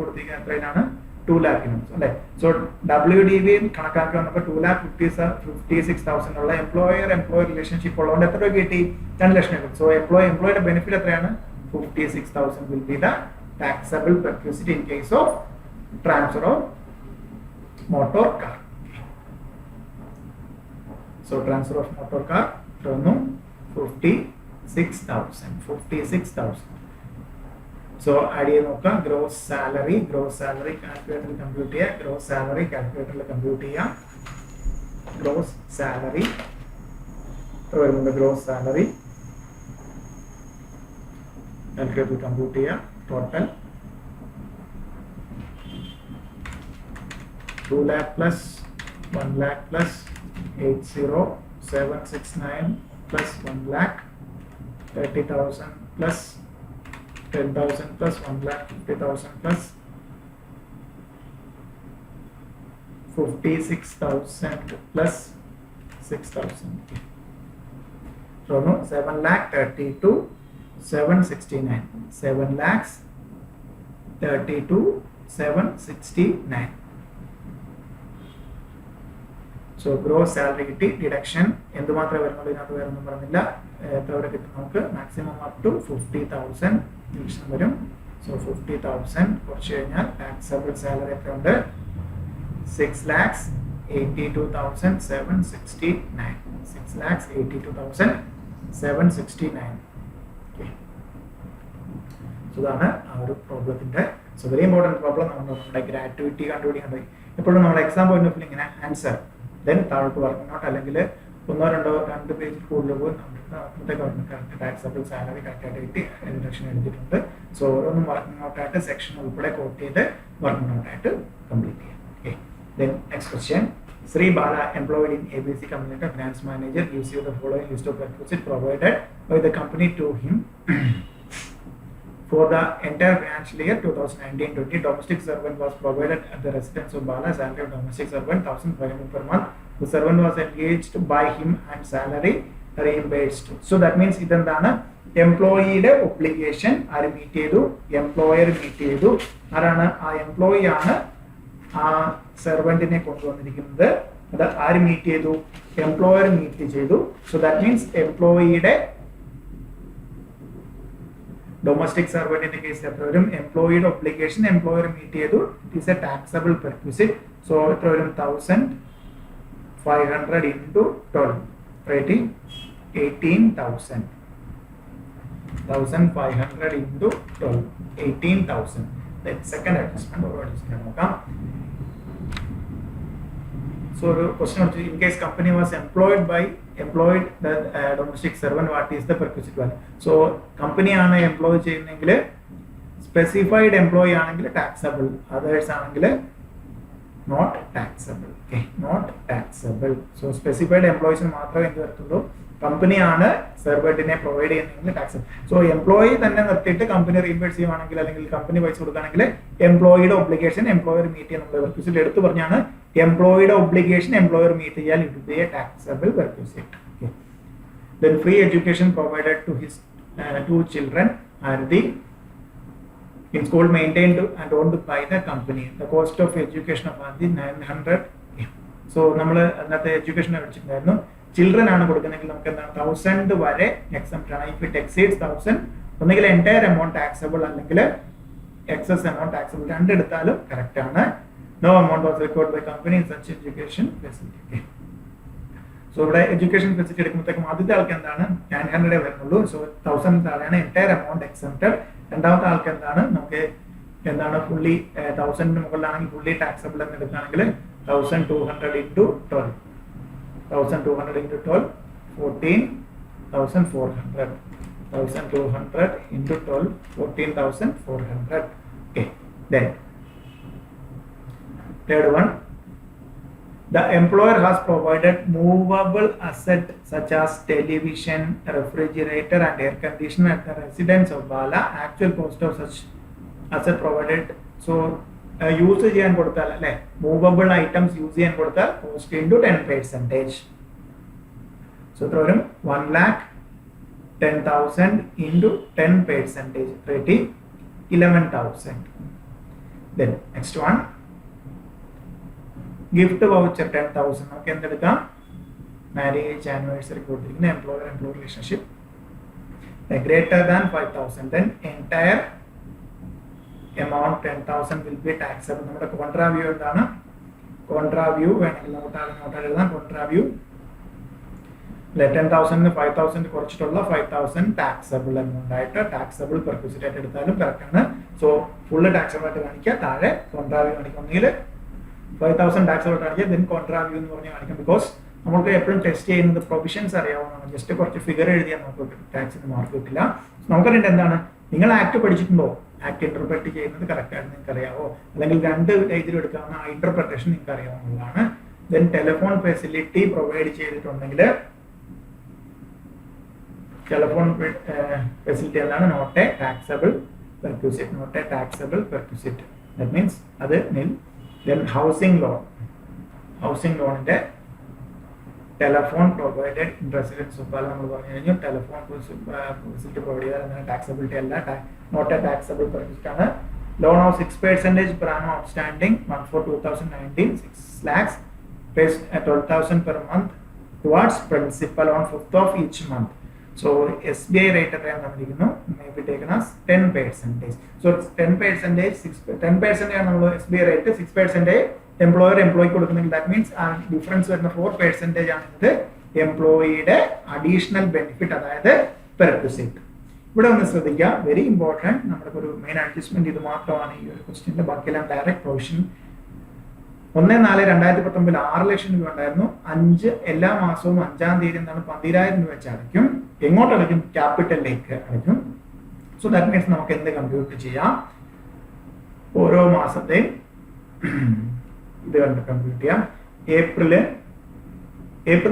A: കൊടുത്തിരിക്കുന്നത് എത്രയാണ്? 2 lakh അല്ലെ. സോ WDV കണക്കാക്കി വന്നപ്പോൾ 2,56,000 ഉള്ള എംപ്ലോയർ റിലേഷൻഷിപ്പ് ഉള്ളതുകൊണ്ട് എത്ര രൂപ കിട്ടി? 2 ലക്ഷം കിട്ടും. സോ എംപ്ലോയിയുടെ ബെനിഫിറ്റ് എത്രയാണ്? 56,000 will be the taxable perquisite in case of transfer of motor car. So transfer of motor car വന്നു 56,000. So add ചെയ്ത് നോക്കാം. ഗ്രോസ് സാലറി കാൽക്കുലേറ്ററിൽ കമ്പ്യൂട്ട് ചെയ്യുക. ഗ്രോസ് സാലറി കാൽക്കുലേറ്ററിൽ കമ്പ്യൂട്ട് ചെയ്യുക. ഗ്രോസ് സാലറി വരുന്നുണ്ട്. ഗ്രോസ് സാലറി കാൽക്കുലേറ്ററിൽ കമ്പ്യൂട്ട് ചെയ്യുക. Total 2 lakh plus 1 lakh plus 80,769 plus 1 lakh 30,000 plus 10,000 plus 1,50,000 plus 56,000 plus 6,000. So no, 7,32,769. 7,32,769. So gross salary കിട്ടി. Deduction എന്തുമാത്രമേ വരുന്നുള്ളൂ, ഇതിനകത്ത് വേറെ ഒന്നും പറഞ്ഞില്ല. എത്ര വരെ കിട്ടും നമുക്ക്? മാക്സിമം അപ് ടു 50,000 ഡിഡക്ഷൻ വരും. സോ 50,000 കുറച്ച് കഴിഞ്ഞാൽ ടാക്സബിൾ സാലറി എത്ര ഉണ്ട്? 6,82,769. 6,82,769. സോ ഇതാണ് ആ ഒരു പ്രോബ്ലത്തിന്റെ വെരി ഇമ്പോർട്ടൻറ്റ് പ്രോബ്ലം. നമ്മുടെ ഗ്രാറ്റുവിറ്റി കണ്ടുപിടിക്കേണ്ടത് എപ്പോഴും നമ്മുടെ എക്സാം പോയിന്റ് ഓഫ് വ്യൂ ഇങ്ങനെ ആൻസർ ദെൻ താഴോട്ട് വർക്കിംഗ് ഔട്ട്, അല്ലെങ്കിൽ 1-2 പേജിൽ കൂടുതൽ പോയി ടാക്സബിൾ സാലറി കറക്റ്റായിട്ട് കിട്ടി ഇൻട്രഡക്ഷൻ എടുത്തിട്ടുണ്ട്. സോ ഓരോന്നും വർക്കിംഗ് ഔട്ട് ആയിട്ട് സെക്ഷൻ ഉൾപ്പെടെ കോട്ട് ചെയ്ത് വർക്കിംഗ് ഔട്ട് ആയിട്ട് കംപ്ലീറ്റ് ചെയ്യാം. Okay, then next question. Sri Bala, employed in ABC Company Limited, finance manager, gives you the following list of requisites provided by the company to him for the entire financial year 2019-20. Domestic servant was provided at the residence of Bala. Salary of domestic servant 1,500 per month. The servant was engaged by him and salary reimbursed. So that means ഇതെന്താണ്? എംപ്ലോയിയുടെ obligation ആര് meet ചെയ്തു? Employer meet ചെയ്തു. ആരാണ്? ആ employee ആണ് ആ സെർവന്റിനെ കൊണ്ടുവന്നിരിക്കുന്നത്. അത് ആര് മീറ്റ് ചെയ്തു? എംപ്ലോയർ മീറ്റ് ചെയ്തു. സോ ദാറ്റ് മീൻസ് എംപ്ലോയിയുടെ ഡൊമസ്റ്റിക് സെർവന്റിന്റെ കേസിൽ എത്ര വരും? എംപ്ലോയിയുടെ ഒബ്ലിഗേഷൻ എംപ്ലോയർ മീറ്റ് ചെയ്തു. It is A taxable perquisite. So എത്ര വരും? 1,500 into 12, rating 18,000. 1,500 into 12, 18,000. Then second adjustment or adjustment നോക്കാം. So the question of in case company was employed the domestic servant, what is the perquisite value? So company ആണ് employ ചെയ്യുന്നെങ്കിൽ specified employee ആണെങ്കിൽ taxable, others ആണെങ്കിൽ not taxable. Okay, not taxable. So specified എംപ്ലോയീസിന് മാത്രമേ എന്ത് വരത്തുള്ളൂ? കമ്പനിയാണ് സെർവന്റിനെ പ്രൊവൈഡ് ചെയ്യുന്നതെങ്കിൽ ടാക്സബിൾ. സോ എംപ്ലോയി തന്നെ നിർത്തിയിട്ട് കമ്പനി റീഇംബേഴ്സ് ചെയ്യുവാണെങ്കിൽ അല്ലെങ്കിൽ കമ്പനി പൈസ കൊടുക്കുകയാണെങ്കിൽ എംപ്ലോയിയുടെ ഒബ്ലിഗേഷൻ എംപ്ലോയർ മീറ്റ് ചെയ്യാൻ നമ്മൾ പെർക്വിസിറ്റ് എടുത്ത് പറഞ്ഞാണ്. എംപ്ലോയിയുടെ ഒബ്ലിഗേഷൻ എംപ്ലോയർ മീറ്റ് ചെയ്യാൻ it be a taxable perquisite. Okay, then free education provided to his 2 children are the in school maintained and owned by the company. The cost of education of the 900. So നമ്മൾ അന്നത്തെ education വെച്ചിട്ടുണ്ടായിരുന്നു. Children ആണ് കൊടുക്കുന്നെങ്കിൽ നമുക്ക് എന്താണ് 1,000 വരെ exempt ആണ്. If it exceeds 1,000 ഒന്നുകിൽ entire amount taxable അല്ലെങ്കിൽ എക്സസ് എമൗണ്ട് ടാക്സബിൾ, രണ്ടെടുത്താലും കറക്റ്റ് ആണ്. No amount was record by company in such education facility. So ഇവിടെ എഡ്യൂക്കേഷൻ ഫെസിലിറ്റി എടുക്കുമ്പോഴത്തേക്കും ആദ്യത്തെ ആൾക്ക് എന്താണ് 900 വരുന്നുള്ളൂ. സോ 1,000 താഴെയാണ് എൻറ്റയർ എമൗണ്ട് എക്സംപ്റ്റഡ്. രണ്ടാമത്തെ ആൾക്ക് എന്താണ് നമുക്ക് എന്താണ് ഫുള്ളി 1,000 മുകളിലാണെങ്കിൽ ഫുള്ളി ടാക്സബിൾ എന്ന് എടുക്കുകയാണെങ്കിൽ 1,200 into 12. 1,200 into 12, 14,400. 1,200 into 12, 14,400. Okay, then third one. The employer has provided movable asset such as television, refrigerator and air conditioner at the residence of Bala. Actual cost of such asset provided. So use ചെയ്യാൻ കൊടുത്താൽ അല്ലെ, movable items use ചെയ്യാൻ കൊടുത്താൽ cost into 10%. So എത്ര വരും? 1,10,000 into 10%, 11,000. Then next one, gift voucher 10,000. നമുക്ക് എന്തെടുക്കാം? Marriage anniversary കൊടുത്തിരിക്കുന്ന employer relationship greater than 5,000. Then entire amount 10,000 will be taxable. നമ്മുടെ കോൺട്രാ വ്യൂ എന്താണ്? കോൺട്രാ വ്യൂ വേണമെങ്കിൽ നോട്ടാണ് എഴുതാം. കോൺട്രാ വ്യൂ അല്ലെ 10,000 5,000 കുറച്ചിട്ടുള്ള 5,000 ടാക്സബിൾ എമൗണ്ട് ആയിട്ട് ടാക്സബിൾ പെർക്വിസിറ്റ് ആയിട്ട് എടുത്താലും കറക്റ്റ് ആണ്. സോ ഫുള്ള് ടാക്സബിൾ ആയിട്ട് കാണിക്കുക, താഴെ കോൺട്രാവ്യൂ കാണിക്കുക. ഒന്നുകിൽ 5,000 ടാക്സബിൾ കാണിക്കുക, ദെൻ കോൺട്രാവ്യൂ എന്ന് പറഞ്ഞ് കാണിക്കാം. ബിക്കോസ് നമുക്ക് എപ്പോഴും ടെസ്റ്റ് ചെയ്യുന്നത് പ്രൊവിഷൻസ് അറിയാവുന്നതാണ്. ജസ്റ്റ് കുറച്ച് ഫിഗർ എഴുതിയാൽ നമുക്ക് ടാക്സിന് മാർക്ക് കിട്ടില്ല. നമുക്കറിയേണ്ട എന്താണ്, നിങ്ങൾ ആക്ട് പഠിച്ചിട്ടുണ്ടോ, ആക്ട് ഇന്റർപ്രറ്റ് ചെയ്യുന്നത് കറക്റ്റ് ആയിട്ട് നിങ്ങൾക്ക് അറിയാവോ, അല്ലെങ്കിൽ രണ്ട് രീതിയിൽ എടുക്കാവുന്ന ആ ഇന്റർപ്രിട്ടേഷൻ നിങ്ങൾക്ക് അറിയാവുന്നതാണ്. ദെൻ ടെലിഫോൺ ഫെസിലിറ്റി പ്രൊവൈഡ് ചെയ്തിട്ടുണ്ടെങ്കിൽ ടെലിഫോൺ ഫെസിലിറ്റി എന്താണ്, not a taxable perquisite, not a taxable perquisite, that means അത് നിൽ. ദെൻ ഹൗസിംഗ് ലോൺ, ഹൗസിംഗ് ലോണിന്റെ ടെലിഫോൺ പ്രൊവൈഡഡ് ഇൻ റെസിഡൻസ് ഉപ്പാൽ നമ്മൾ പറഞ്ഞു കഴിഞ്ഞു. ടെലിഫോൺ ഫെസിലിറ്റി പ്രൊവൈഡ് ചെയ്താൽ അങ്ങനെ ടാക്സബിലിറ്റി അല്ല, നോട്ട് എ ടാക്സബിൾ പെർക്വിസിറ്റ് ആണ്. Loan of 6% per annum outstanding 1 for 2019 6 lakhs pays 12,000 per month towards principal on 5th of each month. So SBI rate എത്രയാണ് തന്നിരിക്കുന്നു, may be taken as 10%. So 10% ആണ് നമ്മൾ SBI rate, 6% employer എംപ്ലോയിക്ക് കൊടുക്കുന്നെങ്കിൽ that means ആ difference വരുന്ന 4% ആണിത് എംപ്ലോയിയുടെ അഡീഷണൽ ബെനിഫിറ്റ്, അതായത് പെർക്വിസിറ്റ്. ഇവിടെ ഒന്ന് ശ്രദ്ധിക്കുക, വെരി ഇമ്പോർട്ടൻറ്റ്. നമ്മുടെ ഒരു മെയിൻ അഡ്ജസ്റ്റ്മെന്റ് ഇത് മാത്രമാണ് ഈ ഒരു ക്വസ്റ്റ്യൻ്റെ. ബാക്കിയെല്ലാം ഡയറക്റ്റ് പ്രൊവിഷൻ. 1/4/2019 6 ലക്ഷം രൂപ ഉണ്ടായിരുന്നു. 5 എല്ലാ മാസവും 5-ാം തീയതി എന്താണ് 12,000 രൂപ വെച്ച് അടയ്ക്കും. എങ്ങോട്ട് അടയ്ക്കും, ക്യാപിറ്റലിലേക്ക് അടയ്ക്കും. സോ ദാറ്റ് മീൻസ് നമുക്ക് എന്ത് കമ്പ്യൂട്ട് ചെയ്യാം, ഓരോ മാസത്തെ ഇത് കണ്ട് കമ്പ്യൂട്ട് ചെയ്യാം. ഏപ്രിൽ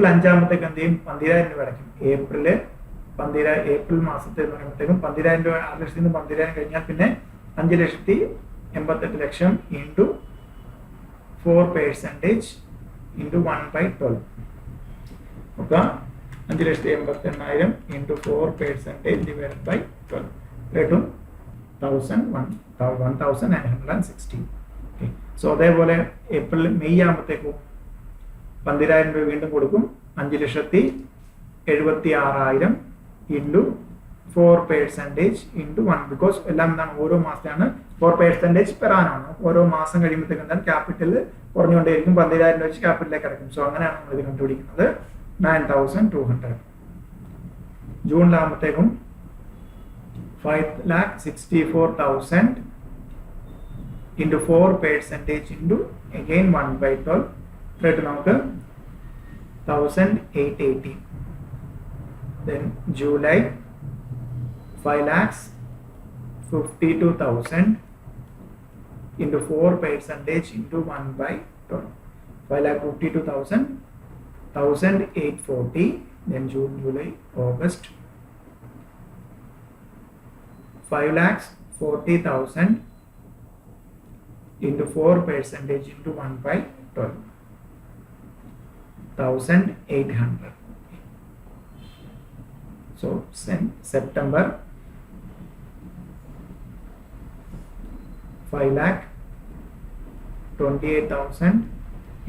A: 5-ാമത്തേക്ക് എന്ത് ചെയ്യും, 12,000 രൂപ അടയ്ക്കും. ഏപ്രിൽ മാസത്തെ എന്ന് പറയുമ്പോഴത്തേക്കും 12,000 രൂപ, 6 ലക്ഷത്തിൽ നിന്ന് 12,000 കഴിഞ്ഞാൽ പിന്നെ 5,88,00,000 into 4% into 1/12. Okay, 5,88,000 into 4% divided by 12 കിട്ടും 1,960. സോ അതേപോലെ മെയ് ആകുമ്പോഴത്തേക്കും 12,000 രൂപ വീണ്ടും കൊടുക്കും. 5,76,000 ഇൻറ്റു 4% ഇൻറ്റു 1, ബിക്കോസ് എല്ലാം എന്താണ് ഓരോ മാസത്തെയാണ്, 4% പെർ ആനാണ്. ഓരോ മാസം കഴിയുമ്പോഴത്തേക്കും എന്താണ് ക്യാപിറ്റൽ കുറഞ്ഞുകൊണ്ടേയിരിക്കും. 12,000 രൂപ വെച്ച് ക്യാപിറ്റലിലേക്ക് അടയ്ക്കും. സോ അങ്ങനെയാണ് നമ്മൾ ഇത് കണ്ടുപിടിക്കുന്നത്. 9,200. ജൂണിലാകുമ്പോഴത്തേക്കും 5,64,000 into 4% into again 1/12 റേറ്റ് നമുക്ക് 1,880. then July 5,52,000 into 4% into 1/12 5,52,000 1,840. then June, July, August 5,40,000 into 4% into 1/12 1,800. So September 5,28,000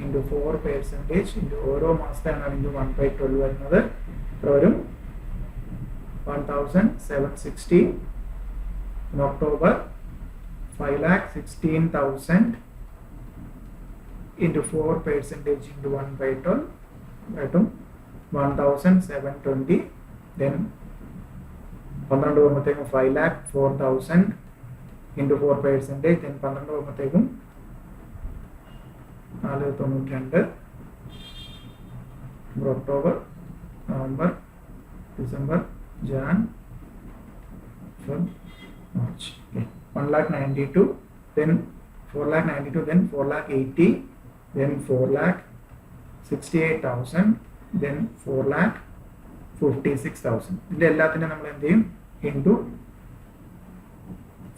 A: into 4% into ഓരോ മാസത്തെയാണ് into 1/12 വരുന്നത്. വരും 1,760. in October 5,16,000 into 4% into 1/12 വരും 1,720. then 12 ആകുമ്പോഴത്തേക്കും 5,04,000 into 4%. then 12 ആകുമ്പോഴത്തേക്കും 492. October, November, December, Jan, Feb, March. 1,92,000. then 4,92,000. then 4,80,000. then 4,68,000. then 4,56,000. ഇതിൻ്റെ എല്ലാത്തിനും നമ്മൾ എന്ത് ചെയ്യും, ഇൻറ്റു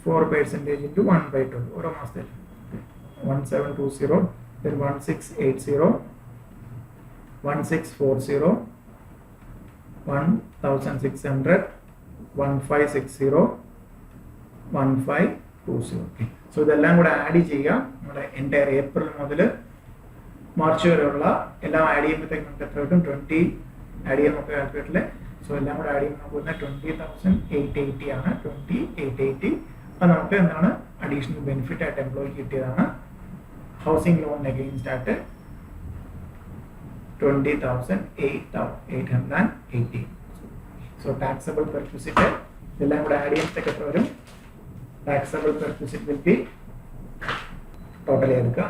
A: 4% ഇൻറ്റു 1/12 ഓരോ മാസത്തിൽ 1,720. then 1,680. 1,640. 1,600. 1,560. 1,520. സോ ഇതെല്ലാം കൂടെ ആഡ് ചെയ്യുക. നമ്മുടെ എൻ്റയർ ഏപ്രിൽ മുതൽ മാർച്ച് വരെയുള്ള എല്ലാം ആഡ് ചെയ്യുമ്പോഴത്തേക്കും നമുക്ക് എത്ര കിട്ടും, 20 ആഡ് ചെയ്യാൻ നമുക്ക് കാൽക്കുലേറ്ററിൽ. സോ എല്ലാം കൂടെ ആഡ് ചെയ്യുമ്പോൾ നമുക്ക് വരുന്നത് 20,880 ആണ്. 20,880. അപ്പം നമുക്ക് എന്താണ് അഡീഷണൽ ബെനിഫിറ്റ് ആയിട്ട് എംപ്ലോയിക്ക് കിട്ടിയതാണ്. ഹൗസിംഗ് ലോൺ അഗെയിൻസ്റ്റ് ആയിട്ട് 20,880. So taxable perquisite ഇതെല്ലാം കൂടെ ആഡ് ചെയ്യുമ്പോഴത്തേക്ക് എത്ര വരും? Taxable perquisite will be total എടുക്കുക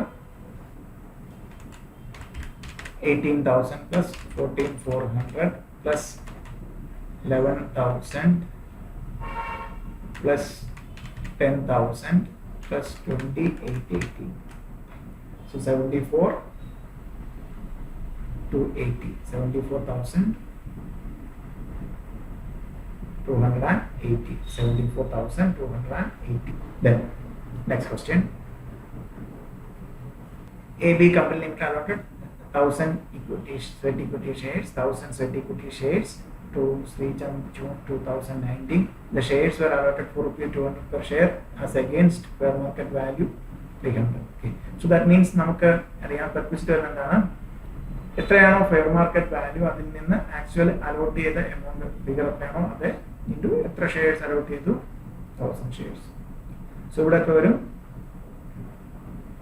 A: 18,000 plus 14,400 plus 11,000 plus 10,000 plus 20,880. So 74 to 80. 74,280. 74,280. Then next question. AB company limited allotted 1,000 sweat equity shares, 1,000 sweat equity shares to Srichand June 2019. The shares were allotted for ₹200 per share as against fair market value 300. Okay. So that means നമുക്ക് അറിയാം perquisite എന്താണ്, എത്രയാണോ fair market value അതിൽ നിന്ന് actual allot ചെയ്ത amount figure എത്രയാണോ അത് into എത്ര ഷെയർസ് അലോട്ട് ചെയ്തു 1,000 ഷെയർസ്. സോ ഇവിടെ ഒക്കെ വരും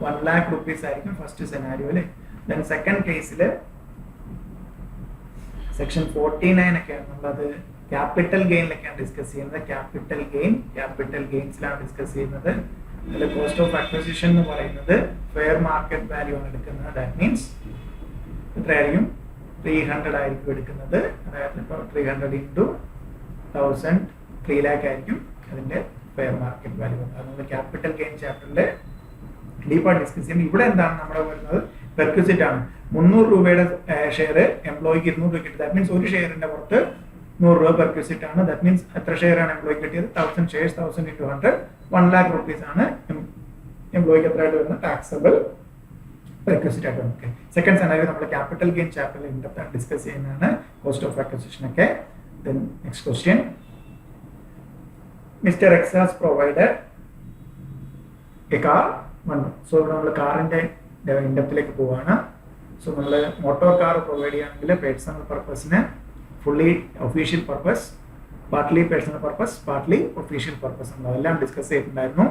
A: 1 lakh rupees ആയിരിക്കും ഫസ്റ്റ് സെനാരിയോയില്. ദെൻ സെക്കൻഡ് കേസിൽ സെക്ഷൻ 49 ഒക്കെയാണ് നമ്മളത് ക്യാപിറ്റൽ ഗെയിനിലൊക്കെയാണ് ഡിസ്കസ് ചെയ്യുന്നത്. ക്യാപിറ്റൽ ഗെയിൻസിലാണ് ഡിസ്കസ് ചെയ്യുന്നത്. അതിൽ കോസ്റ്റ് ഓഫ് അക്വിസിഷൻ എന്ന് പറയുന്നത് ഫെയർ മാർക്കറ്റ് വാല്യൂ ആണ് എടുക്കുന്നത്. ദാറ്റ് മീൻസ് എത്രയായിരിക്കും? 300 ആയിരിക്കും എടുക്കുന്നത്. അതായത് ഇപ്പോൾ 300 ഇൻറ്റു 1000 3 lakh ആയിരിക്കും അതിൻ്റെ ഫെയർ മാർക്കറ്റ് വാല്യൂ. അത് നമ്മൾ ക്യാപിറ്റൽ ഗെയിൻ ചാപ്റ്ററിൽ ഡീപ്പായിട്ട് ഡിസ്കസ് ചെയ്യുന്നത്. ഇവിടെ എന്താണ് നമ്മുടെ വരുന്നത്? പെർക്വിസിറ്റ് ആണ്. 300 രൂപയുടെ ഷെയർ എംപ്ലോയിക്ക് 200 രൂപ കിട്ടി. ദാറ്റ് മീൻസ് ഒരു ഷെയറിന്റെ പുറത്ത് 100 രൂപ പെർക്വിസിറ്റ് ആണ്. ദാറ്റ് മീൻസ് എത്ര ഷെയർ ആണ് എംപ്ലോയിക്ക് കിട്ടിയത്? 1000 ഷെയർസ്. 1000 ഇൻറ്റു 100 1 lakh rupees ആണ് എംപ്ലോയിക്ക് എത്രയായിട്ട് വരുന്നത്? ടാക്സബിൾ പെർക്വിസിറ്റ് ആയിട്ട് നമുക്ക്. സെക്കൻഡ് സെനാരിയോ നമ്മൾ ക്യാപിറ്റൽ ഗെയിൻ ചാപ്റ്ററിൽ ഇൻഡെപ്ത് ഡിസ്കസ് ചെയ്യുന്നതാണ്, കോസ്റ്റ് ഓഫ് അക്വിസിഷൻ ഒക്കെ. Then next question. Mister X has provided a car. So ഇവിടെ നമ്മൾ കാറിന്റെ ഇൻഡെപ്തിലേക്ക് പോവാണ്. സോ നമ്മൾ മോട്ടോർ കാർ പ്രൊവൈഡ് ചെയ്യുകയാണെങ്കിൽ പേഴ്സണൽ പർപ്പസിന് fully official purpose, partly personal purpose, partly official purpose നമ്മളെല്ലാം ഡിസ്കസ് ചെയ്തിട്ടുണ്ടായിരുന്നു.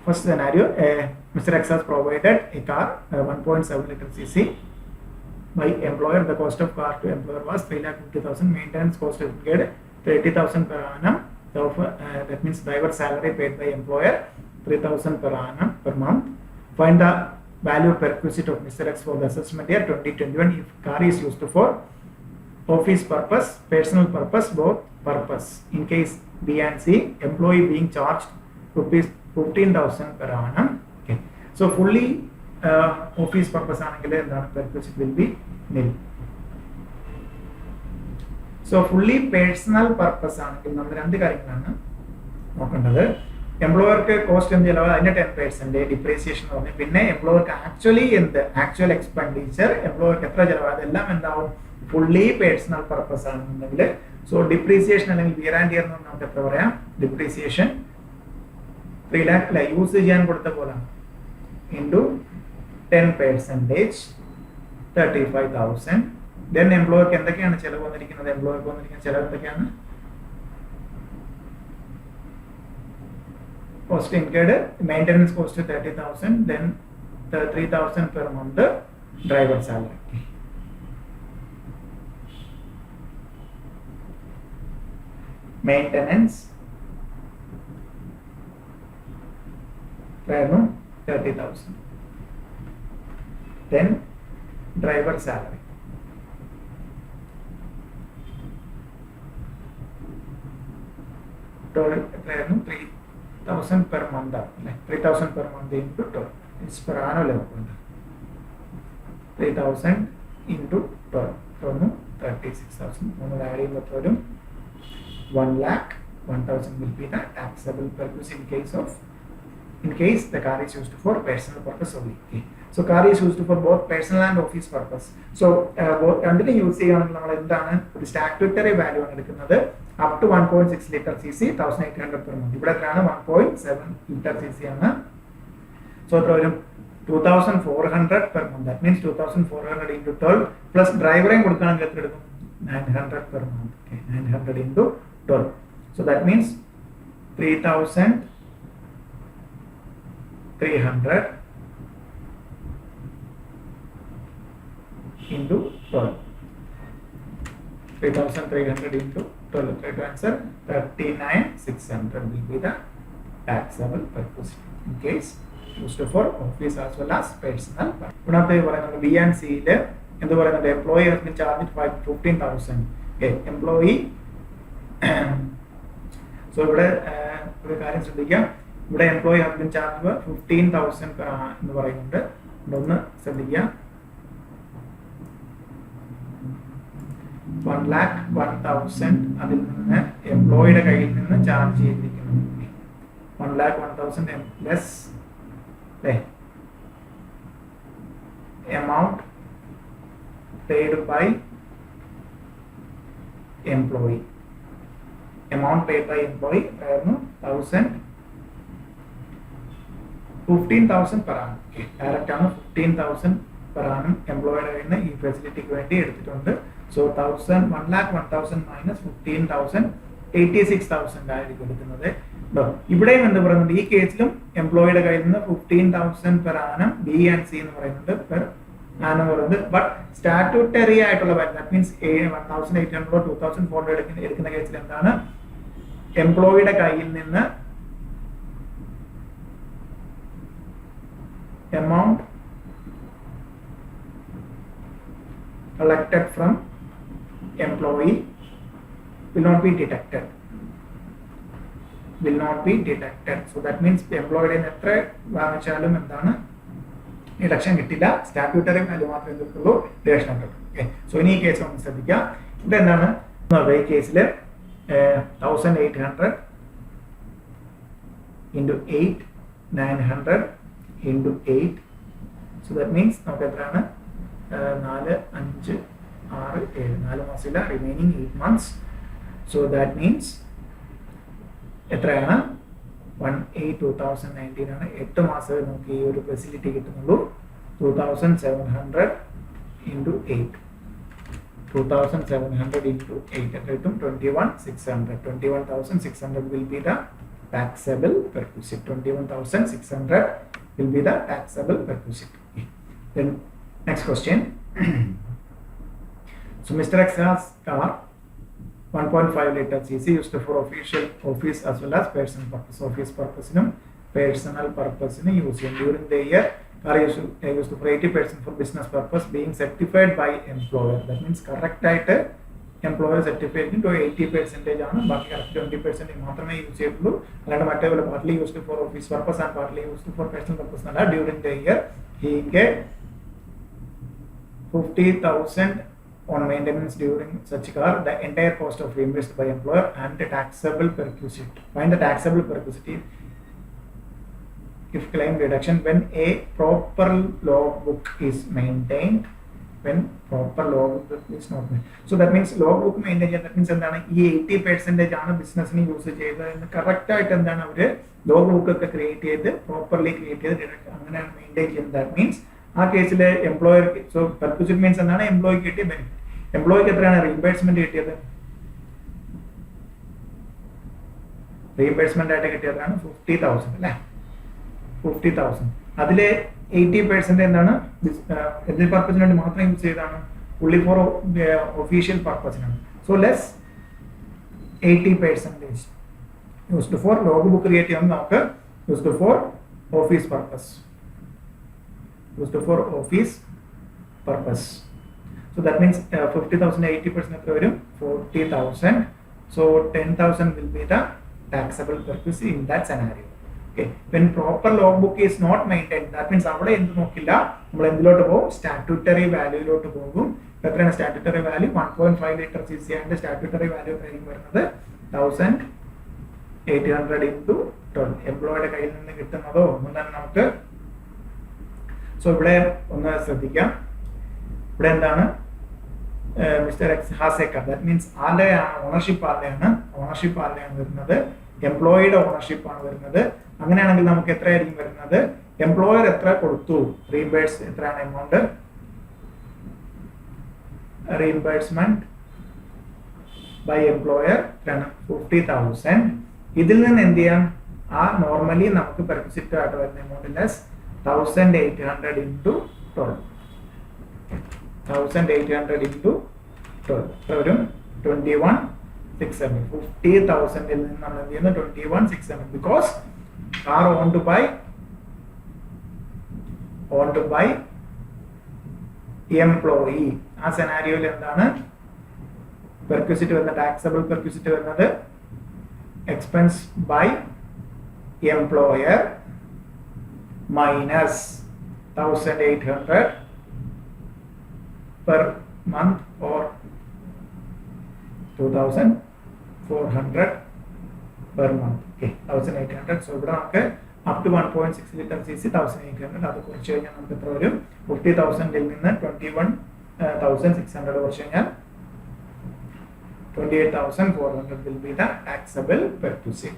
A: First scenario, Mr. X has provided a car 1.7 liter cc by employer. The cost of car to employer was 3,50,000. Maintenance cost is paid 30,000 per annum. So that means driver salary paid by employer 3,000 per annum per month. Find the value perquisite of Mr. X for the assessment year 2021 if car is used for office purpose, personal purpose, both purpose. In case B and C, employee being charged rupees 15,000 per annum. Okay. So fully office purpose ആണെങ്കിൽ എന്താണ്? perquisite will be nil. So fully personal purpose ആണെങ്കിൽ നമ്മൾ രണ്ട് കാര്യങ്ങളാണ് നോക്കേണ്ടത്. എംപ്ലോയർക്ക് cost എന്ത് ചിലവ് അതിന്റെ 10% ഡിപ്രീസിയേഷൻ പറഞ്ഞു. പിന്നെ എംപ്ലോയർക്ക് ആക്ച്വലി എന്ത് ആക്ച്വൽ എക്സ്പെൻഡിച്ചർ എംപ്ലോയർക്ക് എത്ര ചിലവ് അതെല്ലാം എന്താവും? ഫുള്ളി പേഴ്സണൽ പർപ്പസ് ആണെന്നുണ്ടെങ്കിൽ. സോ ഡിപ്രീസിയേഷൻ അല്ലെങ്കിൽ വിയർ ആൻഡ് ടിയർ എന്ന് പറഞ്ഞാൽ നമുക്ക് എത്ര പറയാം? ഡിപ്രീസിയേഷൻ 3 lakh അല്ല യൂസ് ചെയ്യാൻ കൊടുത്ത പോലെ ഇൻറ്റു 10% 35,000. ദെൻ എംപ്ലോയർക്ക് എന്തൊക്കെയാണ് ചിലവ് വന്നിരിക്കുന്നത്? എംപ്ലോയർക്ക് വന്നിരിക്കുന്ന ചിലവ് എന്തൊക്കെയാണ്? Cost incurred maintenance cost 30,000, then 3,000 per month driver salary. Maintenance 30,000. Then driver salary. Total 3,000 per month. 3,000 per month into total. It's per annum level. 3,000 into 12. 36,000. 1 lakh. 1,000 will be the taxable purpose in case the car is used for personal purpose only. Okay. So car is used for both personal and office purpose. So both രണ്ടിനും use ചെയ്യുകയാണെങ്കിൽ നമ്മൾ എന്താണ് ഒരു statutory value ആണ് എടുക്കുന്നത്. Up to 1.6 litre cc 1,800 per month. ഇവിടെ എത്രയാണ്? 1.7 litre cc ആണ്. സോ എത്ര വരും? 2,400 per month. That means 2,400 into 12 plus ഡ്രൈവറേയും കൊടുക്കുകയാണെങ്കിൽ എത്ര എടുക്കും? 900 per month. Okay. 900 into 12. So that means 3,300 into 12. 3,300 into 12. Try to answer 39,600 will be the taxable perquisite in case used for office as well as personal. B and C employee has been charged 15,000. Okay, employee. So ഇവിടെ കാര്യം ശ്രദ്ധിക്കാം. ഇവിടെ employee has been charged 15,000 എന്ന് പറയുന്നുണ്ട്. ഒന്ന് ശ്രദ്ധിക്കുക. 1,01,000 അതിൽ നിന്ന് എംപ്ലോയിയുടെ കയ്യിൽ നിന്ന് ചാർജ് ചെയ്തിരിക്കുന്നു. 1,01,000 less amount paid by employee. Amount paid by employee ആയിരുന്നു 15,000 per annum. ഡയറക്റ്റ് ആണ് 15,000 per annum എംപ്ലോയിയുടെ കയ്യിൽ നിന്ന് ഈ ഫെസിലിറ്റിക്ക് വേണ്ടി എടുത്തിട്ടുണ്ട്. So 1,01,000 minus 15,000 86,000 ആയിരിക്കും എടുക്കുന്നത്. ഇവിടെയും എന്ത് പറയുന്നുണ്ട്, ഈ കേസിലും എംപ്ലോയിയുടെ കയ്യിൽ നിന്ന് 15,000 per annum B and C എന്ന് പറയുന്നുണ്ട് per annum പറയുന്നത്. ബട്ട് സ്റ്റാറ്റ്യൂട്ടറി ആയിട്ടുള്ള ദാറ്റ് മീൻസ് 1,800 2,400 എടുക്കുന്ന കേസിൽ എന്താണ്, എംപ്ലോയിയുടെ കയ്യിൽ നിന്ന് amount collected from employee will not be deducted. So that means employee എത്ര വാങ്ങിച്ചാലും എന്താണ് ഡിഡക്ഷൻ കിട്ടില്ല. സ്റ്റാറ്റ്യൂട്ടറി വാല്യൂ മാത്രമേ കിട്ടുള്ളൂ, ഡിഡക്ഷൻ കിട്ടും. ഓക്കെ, സോ ഇനി ഈ കേസ് ഒന്ന് ശ്രദ്ധിക്കാം. ഇവിടെ എന്താണ് ഈ കേസിൽ 1,800 into 8 900 into 8. So that means നമുക്ക് എത്രയാണ് 4 5 6 7 4 മാസമില്ല, remaining 8 months. So that means എത്രയാണ് 1/8/2019 ആണ്. 8 മാസമേ നമുക്ക് ഈ ഒരു ഫെസിലിറ്റി കിട്ടുന്നുള്ളൂ. 2,700 into 8 എത്ര കിട്ടും? 21,600. 21,600 will be the taxable perquisite. 21,600 will be the taxable perquisite. Then next question. So Mr. X has car 1.5 liter cc used for office as well as personal purpose. Office purpose and personal purpose use during the year. Car used for 80% for business purpose, being certified by employer. That means correct ആയിട്ട് employer certified to 80% ആണ്, ബാക്കി correct 20% മാത്രമേ use ചെയ്തുള്ളൂ. അല്ലാണ്ട് മറ്റേ പോലെ partly used for office purpose and partly used for personal purpose അല്ല. During the year he get 50,000 on maintenance during such car. The entire cost of reimbursed by employer and the taxable perquisite. Find the taxable perquisite if claim deduction when a proper logbook is maintained. When proper logbook is not maintained. So that means logbook maintain that means എന്താണ് ഈ 80% ആണ് ബിസിനസ്സിന് use ചെയ്തത്. Correct ആയിട്ട് എന്താണ് അവര് ലോഗ്ബുക്ക് ഒക്കെ create ചെയ്ത് പ്രോപ്പർലി ക്രിയേറ്റ് ചെയ്ത് അങ്ങനെയാണ് മെയിൻറ്റെയിൻ ചെയ്യുന്നത്. ദാറ്റ് മീൻസ് ആ കേസിൽ എംപ്ലോയർക്ക്, സോ പെർക്വിസിറ്റ് മീൻസ് എന്താണ് എംപ്ലോയിക്ക് കിട്ടിയ ബെനിഫിറ്റ്. എംപ്ലോയിക്ക് എത്രയാണ് റീഇംബേഴ്സ്മെന്റ് കിട്ടിയത്? റീഇംബേഴ്സ്മെന്റ് ആയിട്ട് കിട്ടിയതാണ് 50,000 അല്ലേ, 50,000. അതിലെ 80% എന്താണ് എന്ത് പർപ്പസിന് വേണ്ടി മാത്രം യൂസ് ചെയ്താണ്? only for official purpose. So less 80% used for logbook create used for office purpose. Used for office purpose. So that means 50,000 80% 40,000. So 10,000 will be the taxable purpose in that scenario. Okay. When proper logbook is not maintained, that means statutory value statutory value 1.5 liter cc and statutory value 1,800 into 12. Employed so Mr. X has a car. That means ownership employed ownership employer reimbursement by employer 50,000. Normally perquisite amount less 1,800 into 12. 1,800 1800 into 12 എത്ര വരും 21,600. 50,000 ൽ നിന്ന് നമ്മൾ എന്ത് ചെയ്യുന്നു 21,600 because car owned by employee. ആ സെനാരിയോയിൽ എന്താണ് പെർക്വിസിറ്റ് വരുന്നത് ടാക്സബിൾ പെർക്വിസിറ്റ് വരുന്നത് expense by employer minus 1,800 per month or 2,400 per month. Okay, 1,800. So ഇവിടെ നമുക്ക് up to 1.6 liter cc 1,800. അത് കുറച്ച് കഴിഞ്ഞാൽ നമുക്ക് എത്ര വരും 50,000 ൽ നിന്ന് 21,600 കുറച്ച് കഴിഞ്ഞാൽ 28,400 will be the taxable perquisite.